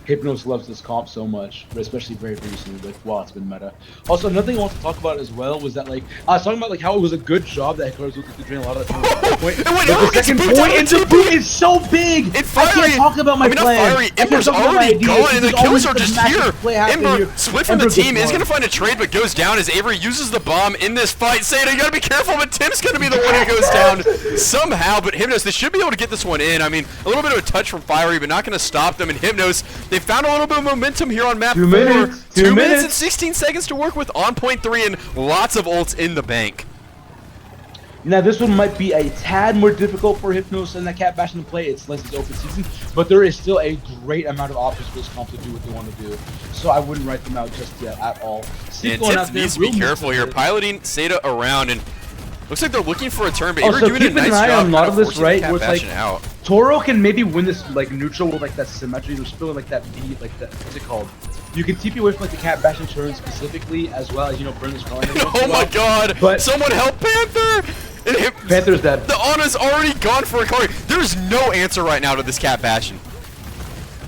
Hypnos loves this comp so much, but especially very recently, like, wow, it's been meta. Also, another thing I want to talk about as well was that, like, I was talking about, like, how it was a good job that Hikari was able to drain a lot of the time. The second point into boot is so big! I can't talk about my plan. Ember's already gone, and the kills are just here! Ember, split from the team, is going to find a trade, but goes down as Avery uses the bomb in this fight. Seda, you got to be careful, but Tim's going to be the one who goes down somehow, but Hypnos, they should be able to get this one in. I mean, a little bit of a touch from Fiery, but not going to stop them, and Hypnos, they found a little bit of momentum here on map 4. 2 minutes and 16 seconds to work with on point 3 and lots of ults in the bank. Now this one might be a tad more difficult for Hypnos and that Cat Bastion to play. It's less open season, but there is still a great amount of options for this comp to do what they want to do. So I wouldn't write them out just yet at all. And Tips needs to be careful here, piloting Seda around, and looks like they're looking for a turn, but Avery doing a nice job on a lot of this, right? Where it's like out. Toro can maybe win this like neutral with like that symmetry. There's still like that beat, like that. What's it called? You can TP away from like the Cat Bastion turn specifically, as well as burn this drawing. Oh my God! But someone help Panther! Panther's dead. The Ana's already gone for Hikari. There's no answer right now to this Cat Bastion.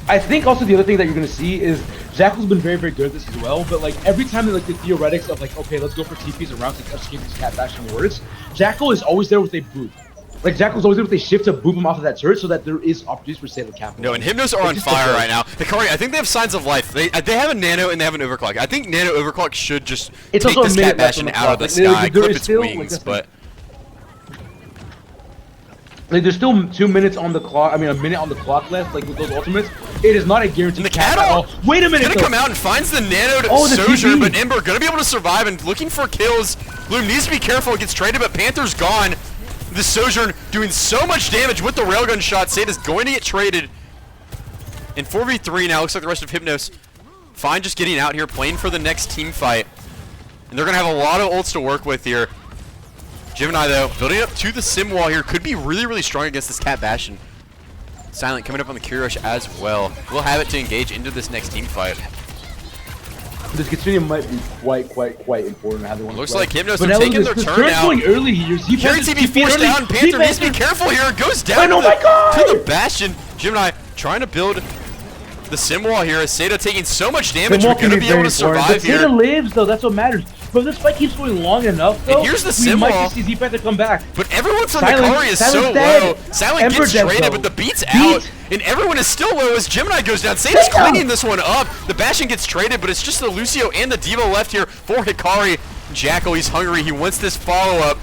I think also the other thing that you're gonna see is Jackal's been very, very good at this as well, but like every time they like the theoretics of like, okay, let's go for TPs around to escape these Cat Bastion words, Jackal is always there with a boop. Like Jackal's always there with a shift to boop him off of that turret so that there is opportunities for Sada to capitalize. No, and Hypnos are on fire right now. Hikari, I think they have signs of life. They have a nano and they have an overclock. I think nano overclock should just take this Cat Bastion out of the sky, clip its wings, but like there's still 2 minutes on the clock. I mean, a minute on the clock left. Like with those ultimates, it is not a guaranteed. And the Cat wait a minute. Gonna come out and finds the nano to Sojourn, but Ember gonna be able to survive and looking for kills. Bloom needs to be careful. It gets traded, but Panther's gone. The Sojourn doing so much damage with the railgun shot. Sada's going to get traded. In 4v3 now. Looks like the rest of Hypnos fine just getting out here, playing for the next team fight. And they're gonna have a lot of ults to work with here. Gemini, though, building up to the sim wall here, could be really, really strong against this Cat Bastion. Silent coming up on the Q-Rush as well. We'll have it to engage into this next team fight. This Katsunium might be quite important. How they want Looks like Hypnos are taking their turn now. Going early here. Carry TB forced down. Panther needs to be careful here. It goes down to the Bastion. Gemini trying to build the sim wall here. As Seda taking so much damage, we're going to be able to survive here. Seda lives, though. That's what matters. But this fight keeps going long enough, though. And here's the sim wall. We might see Z-Panther come back. But everyone from Hikari is so low. Silent gets traded, but the beat's out. And everyone is still low as Gemini goes down. Sada's cleaning this one up. The Bastion gets traded, but it's just the Lucio and the Diva left here for Hikari. Jackal, he's hungry. He wants this follow-up.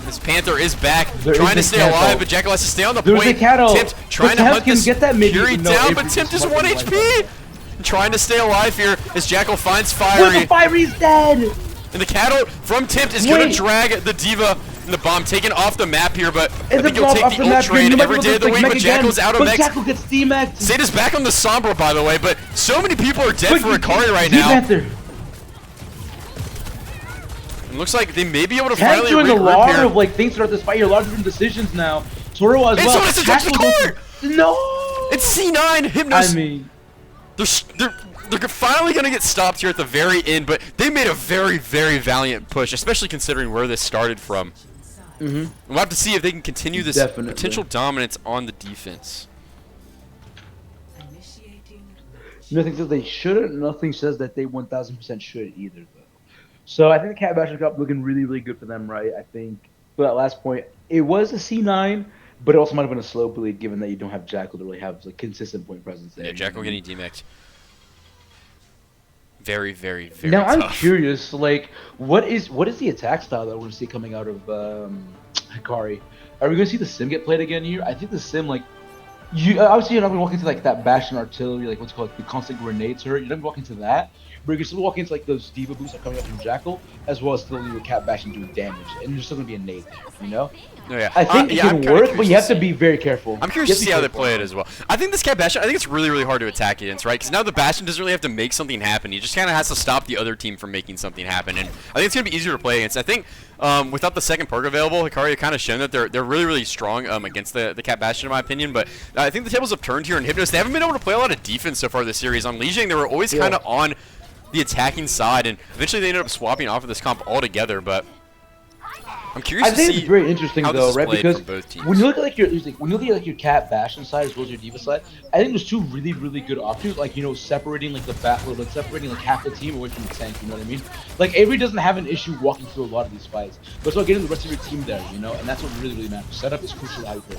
This Panther is back, trying to stay alive, but Jackal has to stay on the point. Tempt trying to hunt this Fury down, but Tempt is 1 HP. Trying to stay alive here as Jackal finds Fiery. Fiery's dead! And the Cattle from Tempt is going to drag the Diva and the bomb taken off the map here, but I think he'll take the ult trade every day of the week, but Jackal's out of mech. Jackal gets D-Max. Sada's back on the Sombra, by the way, but so many people are dead for Hikari right now. It looks like they may be able to finally doing a lot of like things throughout this fight here, a lot of different decisions now. Toro as well. And so it's the core! No! It's C9, Hypnos. I mean, they're finally going to get stopped here at the very end, but they made a very, very valiant push, especially considering where this started from. We'll have to see if they can continue this potential dominance on the defense. Nothing says they shouldn't. Nothing says that they 1000% should either, though. So I think the Cat Bashing Cup looking really, really good for them, right? I think for that last point, it was a C9, but it also might have been a slow bleed given that you don't have Jackal to really have like consistent point presence there. Yeah, Jackal getting DMX'd. Very, very, very Now I'm tough. curious, like, what is the attack style that we're gonna see coming out of Hikari? Are we gonna see the sim get played again here? I think the sim, like, you obviously you're not gonna walk into like that Bastion artillery, like what's called the constant grenade turret. You're not gonna walk into that, but you can still walk into like those diva boosts that are coming up from Jackal, as well as still your Cat Bastion doing damage, and there's still gonna be a nade there, you know? Oh, yeah. I think it can work, but you have to be very careful. I'm curious to see how they play it as well. I think this Cat Bastion, I think it's really, really hard to attack against, right? Because now the Bastion doesn't really have to make something happen. He just kind of has to stop the other team from making something happen. And I think it's going to be easier to play against. I think without the second perk available, Hikari have kind of shown that they're really, really strong against the Cat Bastion, in my opinion. But I think the tables have turned here in Hypnos. They haven't been able to play a lot of defense so far this series. On Lijiang, they were always kind of on the attacking side. And eventually they ended up swapping off of this comp altogether. But I'm curious to see. I think it's very interesting though, right? Because when you look at like your Cat Bastion side as well as your Diva side, I think there's two really, really good options. Like, you know, separating like the battle, like separating like half the team away from the tank. You know what I mean? Like Avery doesn't have an issue walking through a lot of these fights, but it's about getting the rest of your team there. You know, and that's what really, really matters. Setup is crucial how you play.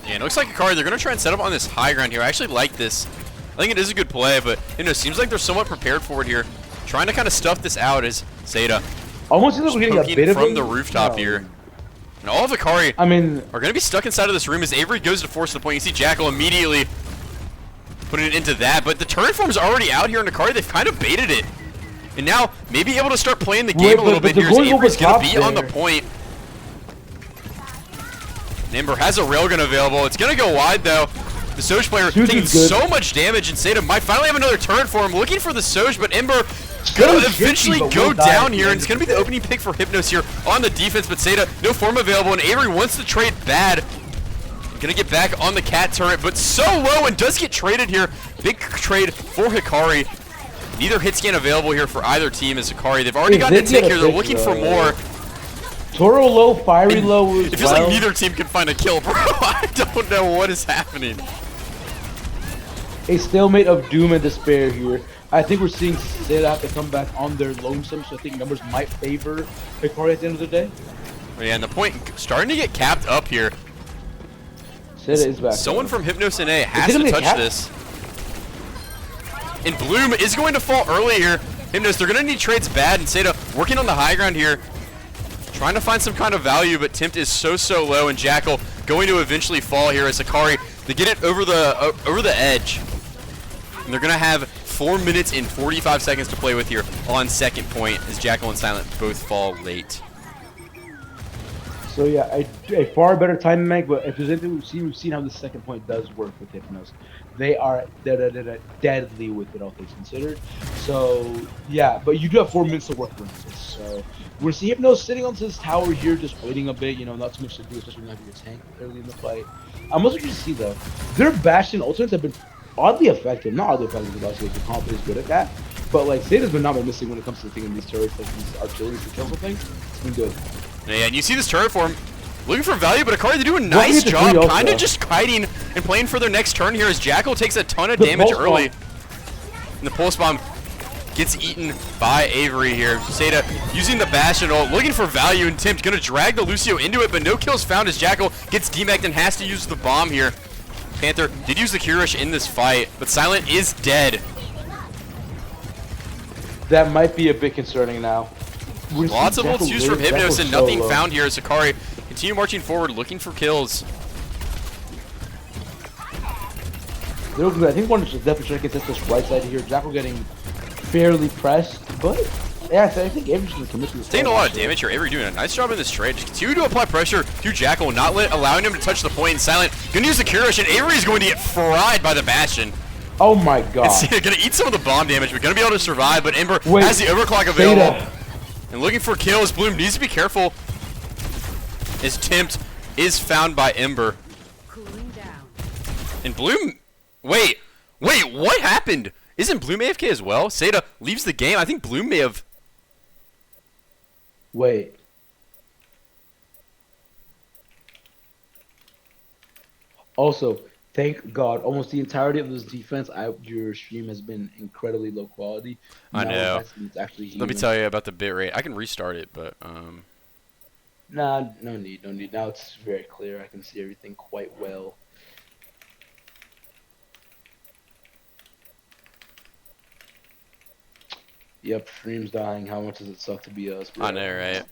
Yeah, it looks like Hikari, they're gonna try and set up on this high ground here. I actually like this. I think it is a good play, but you know, it seems like they're somewhat prepared for it here. Trying to kind of stuff this out is Zeta. Almost seems like we're getting a bit from the rooftop here. And all of Hikari are going to be stuck inside of this room as Avery goes to force the point. You see Jackal immediately putting it into that, but the turret form's already out here in Hikari. They've kind of baited it. And now, maybe able to start playing the game a little bit here as Avery's going to be on the point. Ember has a railgun available. It's going to go wide, though. The Soj player taking so much damage, and Zeta might finally have another turret for him. Looking for the Soj, but Ember going to eventually go down here, and it's going to be the opening pick for Hypnos here on the defense, but Zeta, no form available, and Avery wants to trade bad. Going to get back on the Cat turret, but so low, and does get traded here. Big trade for Hikari. Neither hit scan available here for either team as Hikari. They've already gotten a tick here. They're looking for more. Toro low, Fiery low. It feels like neither team can find a kill, bro. I don't know what is happening. A stalemate of doom and despair here. I think we're seeing Zeta have to come back on their lonesome, so I think numbers might favor Hikari at the end of the day. Yeah, and the point starting to get capped up here. Zeta is back. Someone from Hypnos and A has to touch this. And Bloom is going to fall early here. Hypnos, they're going to need trades bad, and Zeta working on the high ground here. Trying to find some kind of value, but Tempt is so low, and Jackal going to eventually fall here as Hikari, they get it over the edge. And they're going to have 4 minutes and 45 seconds to play with here on second point as Jackal and Silent both fall late. So yeah, a far better time mag, but if there's anything we've seen how the second point does work with Hypnos. They are deadly with it, all things considered. So yeah, but you do have 4 minutes to work with this. So we're seeing Hypnos sitting on this tower here, just waiting a bit. You know, not too much to do, especially when you have your tank early in the fight. I'm also curious to see though, their Bastion ultimates have been oddly effective. Not oddly effective because obviously the comp is good at that. But like Zeta's been not been missing when it comes to thinking these turrets, like these artillery to kill something. It's been good. Yeah, and you see this turret form looking for value, but Hikari, they do a nice job kind of just kiting and playing for their next turn here as Jackal takes a ton of damage early. And the pulse bomb gets eaten by Avery here. Zeta using the Bastion ult, looking for value, and Tempt going to drag the Lucio into it, but no kills found as Jackal gets demacked and has to use the bomb here. Panther did use the Q-Rush in this fight, but Silent is dead. That might be a bit concerning now. Lots of ults used from Hypnos and nothing found here as Hikari continue marching forward, looking for kills. I think one is definitely trying to get this right side here. Jackal getting fairly pressed, but yeah, I think Avery's going to commit to this. Taking a lot of damage here. Avery doing a nice job in this trade. Just continue to apply pressure to Jackal, not allowing him to touch the point. Silent going to use the Q-Rush, and Avery's going to get fried by the Bastion. Oh my god. It's going to eat some of the bomb damage, but going to be able to survive. But Ember has the overclock available. And looking for kills. Bloom needs to be careful. His Tempt is found by Ember. And Bloom... Wait, what happened? Isn't Bloom AFK as well? Zeta leaves the game. I think Bloom may have... Wait. Also, Thank God. Almost the entirety of this defense, your stream has been incredibly low quality. I know. It's actually Let me human. tell you about the bit rate. I can restart it, but Nah, no need, no need. Now it's very clear. I can see everything quite well. Yep, stream's dying. How much does it suck to be us, bro? I know, right?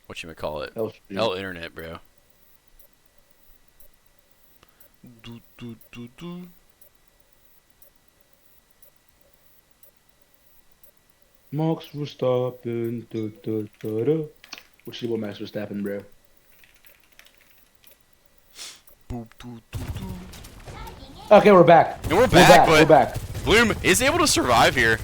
Whatchamacallit? Stream. L internet, bro. Max Verstappen. What you about Max Verstappen, bro? Okay, we're back. And we're back, but we're back. Bloom is able to survive here.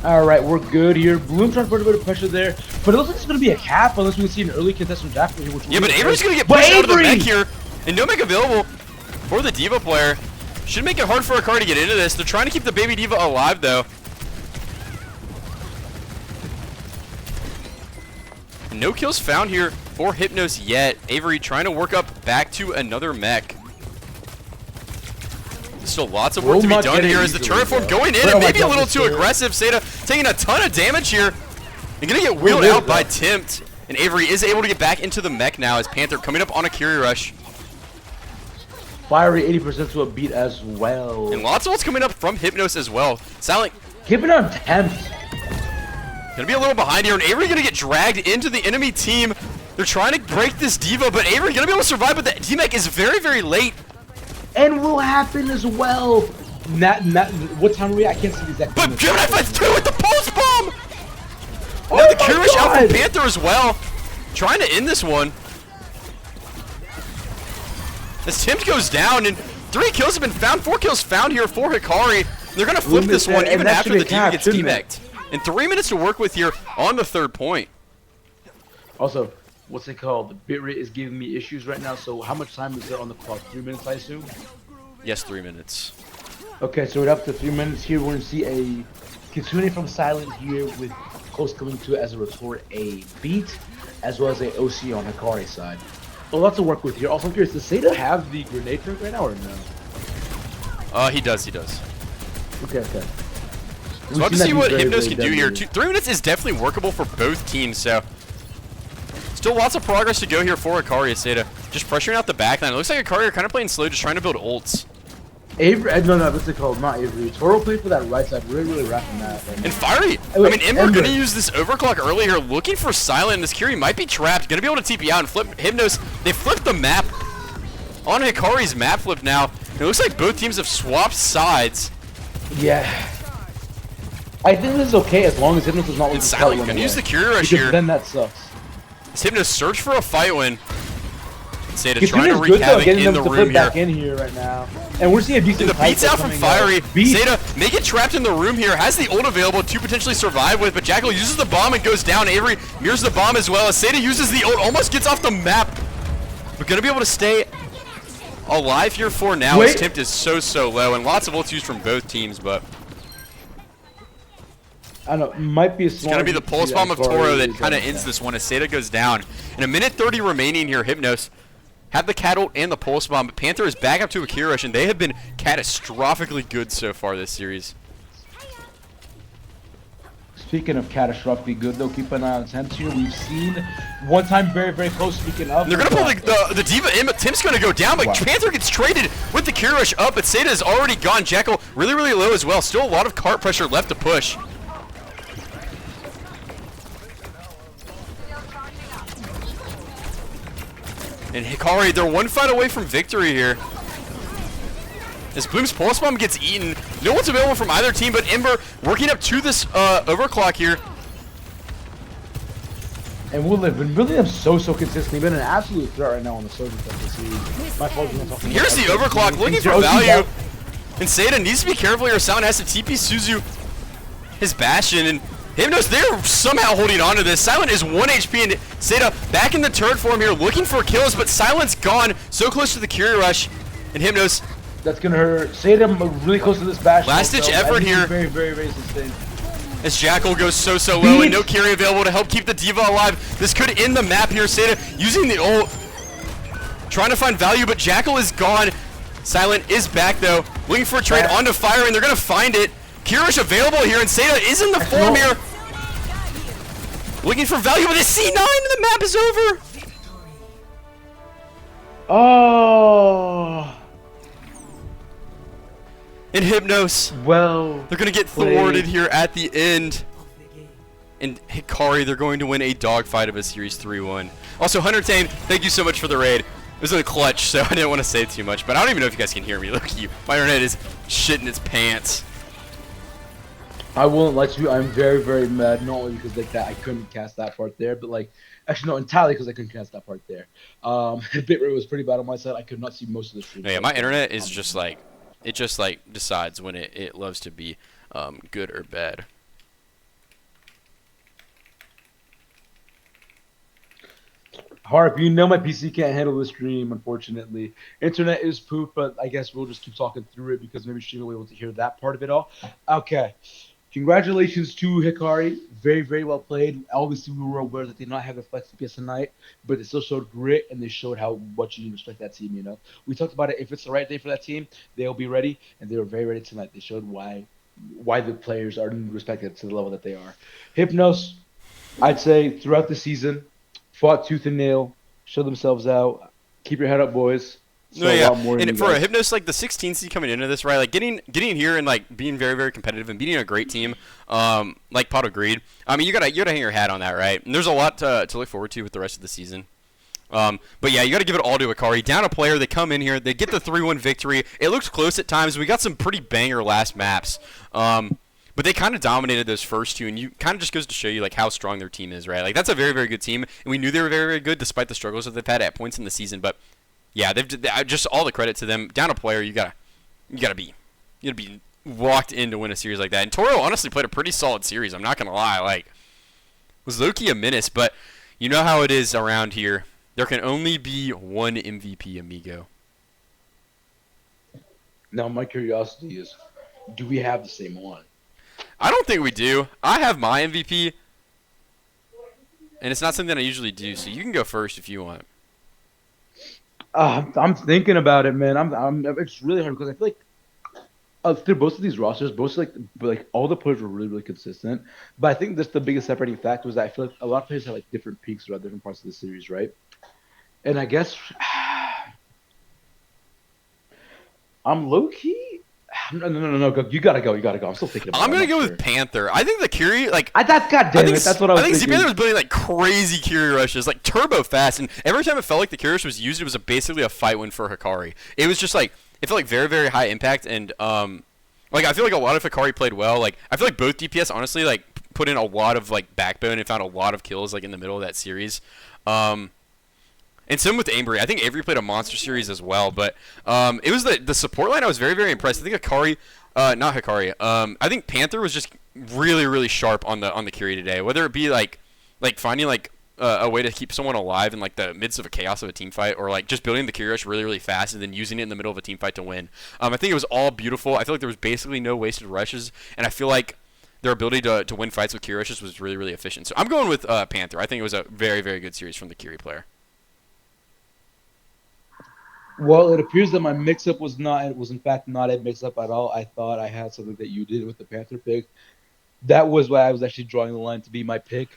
Alright, we're good here. Bloom trying to put a bit of pressure there. But it looks like it's going to be a cap unless we can see an early contest from Jack. Yeah, but Avery's going to get pushed out of the mech here. And no mech available for the Diva player. Should make it hard for Hikari to get into this. They're trying to keep the baby Diva alive, though. No kills found here for Hypnos yet. Avery trying to work up back to another mech. Still lots of work to be done here as the turret form going in and maybe a little too aggressive. Seda taking a ton of damage here. And gonna get wheeled out by Tempt. And Avery is able to get back into the mech now as Panther coming up on a Hikari rush. Fiery 80% to a beat as well. And lots of ults coming up from Hypnos as well. Silent keeping on Tempt. Gonna be a little behind here, and Avery gonna get dragged into the enemy team. They're trying to break this Diva, but Avery gonna be able to survive, but the D-Mech is very, very late. And will happen as well. What time are we? I can't see the exact time. But Gemini fights through with the pulse bomb! Oh now the Kirish out from Panther as well. Trying to end this one. As Tempt goes down, and 3 kills have been found, 4 kills found here for Hikari. They're gonna flip this one even after the Diva gets D-Mech'd. And 3 minutes to work with here on the 3rd point. Also, what's it called? The bitrate is giving me issues right now, so how much time is there on the clock? 3 minutes, I assume? Yes, 3 minutes. Okay, so we're up to 3 minutes here. We're going to see a Kitsune from Silent here with close coming to it as a retort, a beat, as well as a OC on Hikari's side. So lots to work with here. Also, I'm curious, does Seda have the grenade trick right now or no? He does. Okay. So we'll have to see what Hypnos can do here. 3 minutes is definitely workable for both teams, so still lots of progress to go here for Hikari and Seda. Just pressuring out the backline. It looks like Hikari are kind of playing slow, just trying to build ults. Avery, no, what's it called? Not Avery. Toro played for that right side, really wrapping that. And Fiery, I mean, Ember gonna use this overclock earlier, looking for Silent. This Kiri might be trapped, gonna be able to TP out and flip Hypnos. They flipped the map on Hikari's map flip now. It looks like both teams have swapped sides. Yeah. I think this is okay as long as Hypnos does not lose the Silent gonna use the Kiri rush here. Then that sucks. As Hypnos search for a fight win. Seda trying to wreak havoc in the room here. Back in here right now. And we're seeing a decent the beats out from Fiery. Seda may get trapped in the room here. Has the ult available to potentially survive with, but Jackal uses the bomb and goes down. Avery mirrors the bomb as well as Seda uses the ult, almost gets off the map. But gonna be able to stay alive here for now. His Tempt is so low, and lots of ults used from both teams, but I don't know, might be a it's gonna be the pulse bomb of Toro that kind of ends this one as Seda goes down. In a minute 30 remaining here, Hypnos have the cat ult and the pulse bomb, but Panther is back up to a Hikari rush, and they have been catastrophically good so far this series. Speaking of catastrophically good, though, keep an eye on Tempt here. We've seen one time very close. Speaking of, they're gonna pull the Diva in, but Tim's gonna go down, but Panther gets traded with the Hikari rush up, but Seda is already gone. Jackal really low as well. Still a lot of cart pressure left to push. And Hikari, they're one fight away from victory here. As Bloom's pulse bomb gets eaten, no one's available from either team, but Ember working up to this overclock here. And Will have been really so consistently. Been an absolute threat right now on the surface of the series. My fault. Here's the overclock, looking for value. And Seda needs to be careful here. Sound has to TP Suzu his Bastion, and Hypnos, they're somehow holding on to this. Silent is 1 HP, and Seda back in the turret form here, looking for kills, but Silent's gone. So close to the Hikari rush, and Hypnos. That's gonna hurt. Seda really close to this Bastion. Last-ditch effort here. Very sustained. As Jackal goes so low, and no Hikari available to help keep the Diva alive. This could end the map here. Seda using the ult. Trying to find value, but Jackal is gone. Silent is back, though. Looking for a trade onto Fire, and they're going to find it. Kirish available here, and Seda is in the form here. Looking for value with a C9, and the map is over. Oh. And Hypnos. Well, they're going to get thwarted here at the end. And Hikari, they're going to win a dogfight of a Series 3-1. Also, Hunter Tane, thank you so much for the raid. It was in a clutch, so I didn't want to say too much. But I don't even know if you guys can hear me. Look at you. My internet is shitting its pants. I won't lie to you. I'm very, very mad. Not only because like that I couldn't cast that part there, but like actually not entirely because I couldn't cast that part there. Bitrate was pretty bad on my side. I could not see most of the stream. No, yeah, my internet is just like it just like decides when it loves to be good or bad. Harp, you know my PC can't handle the stream, unfortunately. Internet is poop, but I guess we'll just keep talking through it because maybe stream will be able to hear that part of it all. Okay. Congratulations to Hikari. Very, very well played. Obviously, we were aware that they did not have a flex DPS tonight, but they still showed grit, and they showed how much you respect that team, you know. We talked about it. If it's the right day for that team, they'll be ready, and they were very ready tonight. They showed why the players are respected to the level that they are. Hypnos, I'd say, throughout the season, fought tooth and nail, showed themselves out. Keep your head up, boys. No, yeah, and for a Hypnos, like the 16 seed coming into this, right? Like getting here and like being very, very competitive and beating a great team, like Pot of Greed. I mean, you gotta hang your hat on that, right? And there's a lot to look forward to with the rest of the season. But yeah, you gotta give it all to Hikari. Down a player, they come in here, they get the 3-1 victory. It looks close at times. We got some pretty banger last maps. But they kind of dominated those first two, and you kind of just goes to show you like how strong their team is, right? Like that's a very, very good team, and we knew they were very, very good despite the struggles that they've had at points in the season. But yeah, they've just all the credit to them. Down a player, you gotta be walked in to win a series like that. And Toro honestly played a pretty solid series. I'm not gonna lie, like was low-key a menace, but you know how it is around here. There can only be one MVP, amigo. Now my curiosity is, do we have the same one? I don't think we do. I have my MVP, and it's not something I usually do, so you can go first if you want. I'm thinking about it, man. It's really hard because I feel like through both of these rosters, like all the players were really, really consistent. But I think that's the biggest separating factor was that I feel like a lot of players have like different peaks throughout different parts of the series, right? And I guess I'm low key. No. You gotta go. I'm still thinking about it. I'm gonna go with Panther. I think the Kiri, like that's that's what I was thinking. I think Z-Panther was building like crazy Kiri rushes, like turbo fast, and every time it felt like the Kiri rush was used, it was basically a fight win for Hikari. It was just like it felt like very, very high impact, and like I feel like a lot of Hikari played well. Like I feel like both DPS honestly like put in a lot of like backbone and found a lot of kills like in the middle of that series. And same with Avery. I think Avery played a monster series as well, but it was the support line I was very, very impressed. I think Hikari, not Hikari. I think Panther was just really, really sharp on the Kiri today. Whether it be like finding like a way to keep someone alive in like the midst of a chaos of a team fight, or like just building the Kiri rush really, really fast and then using it in the middle of a team fight to win. I think it was all beautiful. I feel like there was basically no wasted rushes, and I feel like their ability to win fights with Kiri rushes was really, really efficient. So I'm going with Panther. I think it was a very, very good series from the Kiri player. Well, it appears that my mix-up was in fact not a mix-up at all. I thought I had something that you did with the Panther pick. That was why I was actually drawing the line to be my pick.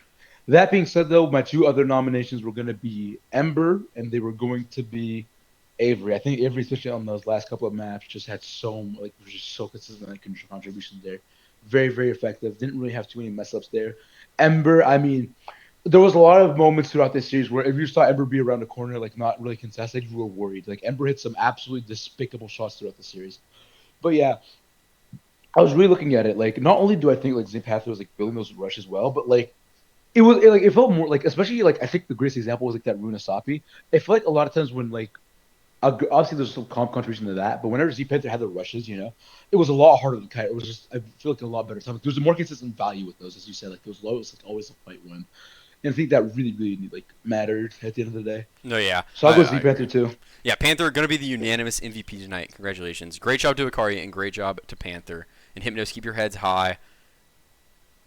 That being said, though, my two other nominations were going to be Ember, and they were going to be Avery. I think Avery, especially on those last couple of maps, just had was just so consistent contributions there. Very, very effective. Didn't really have too many mess-ups there. Ember, I mean, there was a lot of moments throughout this series where if you saw Ember be around the corner, like not really contested, you were worried. Like Ember hit some absolutely despicable shots throughout the series. But yeah, I was really looking at it. Like not only do I think like Z-Panther was like building those rushes well, but like it felt more like, especially like I think the greatest example was like that Runa Sapi. I feel like a lot of times when like obviously there's some comp contribution to that, but whenever Z-Panther had the rushes, you know, it was a lot harder to kite. It was just I feel like a lot better time. There was a more consistent value with those, as you said. Like those lows, like always a fight win. And I think that really, really like mattered at the end of the day. No, yeah. So I'll go Z-Panther too. Yeah, Panther going to be the unanimous MVP tonight. Congratulations. Great job to Hikari and great job to Panther. And Hypnos, keep your heads high.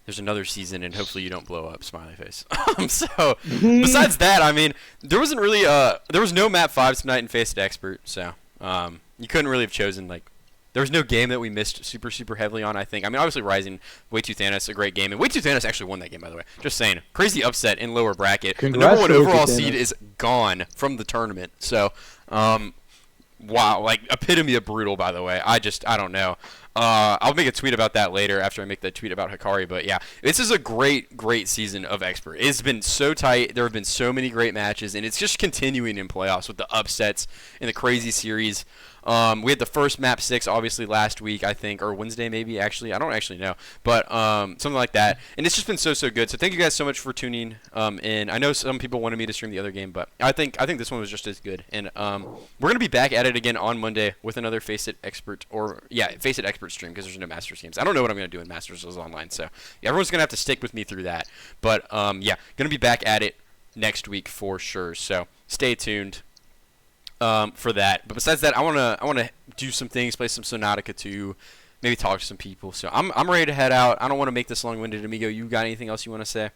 there's another season, and hopefully you don't blow up, smiley face. So, besides that, I mean, there wasn't really there was no map 5 tonight in FaceIt Expert, so you couldn't really have chosen like. There was no game that we missed super heavily on, I think. I mean, obviously Rising, Way Too Thanos, a great game. And Way Too Thanos actually won that game, by the way. Just saying. Crazy upset in lower bracket. Congrats the to number 1 Way Too overall Thanos. seed is gone from the tournament. So, wow. Like, epitome of brutal, by the way. I don't know. I'll make a tweet about that later after I make the tweet about Hikari. But, yeah, this is a great season of Expert. It's been so tight. There have been so many great matches. And it's just continuing in playoffs with the upsets and the crazy series. We had the first map 6 obviously last week, I think, or Wednesday maybe, actually. I don't actually know. But something like that. And it's just been so good. So thank you guys so much for tuning in. I know some people wanted me to stream the other game, but I think this one was just as good. And we're going to be back at it again on Monday with another FaceIt Expert FaceIt Expert stream because there's no Masters games. I don't know what I'm going to do in Masters Online. So yeah, everyone's going to have to stick with me through that. But yeah, going to be back at it next week for sure. So stay tuned. For that, but besides that, I wanna do some things, play some Subnautica 2, maybe talk to some people. So I'm ready to head out. I don't want to make this long-winded. Amigo, you got anything else you want to say?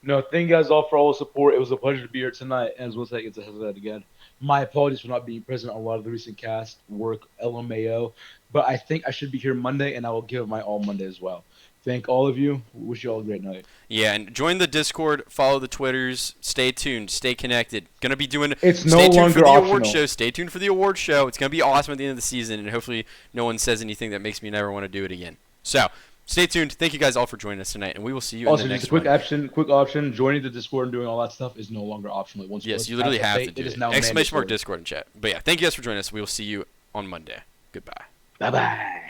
No, thank you guys all for all the support. It was a pleasure to be here tonight, and as well as I get to have that again. My apologies for not being present on a lot of the recent cast work, LMAO, but I think I should be here Monday, and I will give my all Monday as well. Thank all of you. Wish you all a great night. Yeah, and join the Discord, follow the Twitters, stay tuned, stay connected. Gonna be doing. It's stay no tuned longer for the optional. award show. Stay tuned for the award show. It's gonna be awesome at the end of the season, and hopefully no one says anything that makes me never want to do it again. So stay tuned. Thank you guys all for joining us tonight, and we will see you Also, in the just next a quick option. Joining the Discord and doing all that stuff is no longer optional. Once Yes, you literally have to do it. Is it. now Exclamation mark mandatory. Discord and chat. But yeah, thank you guys for joining us. We will see you on Monday. Goodbye. Bye-bye.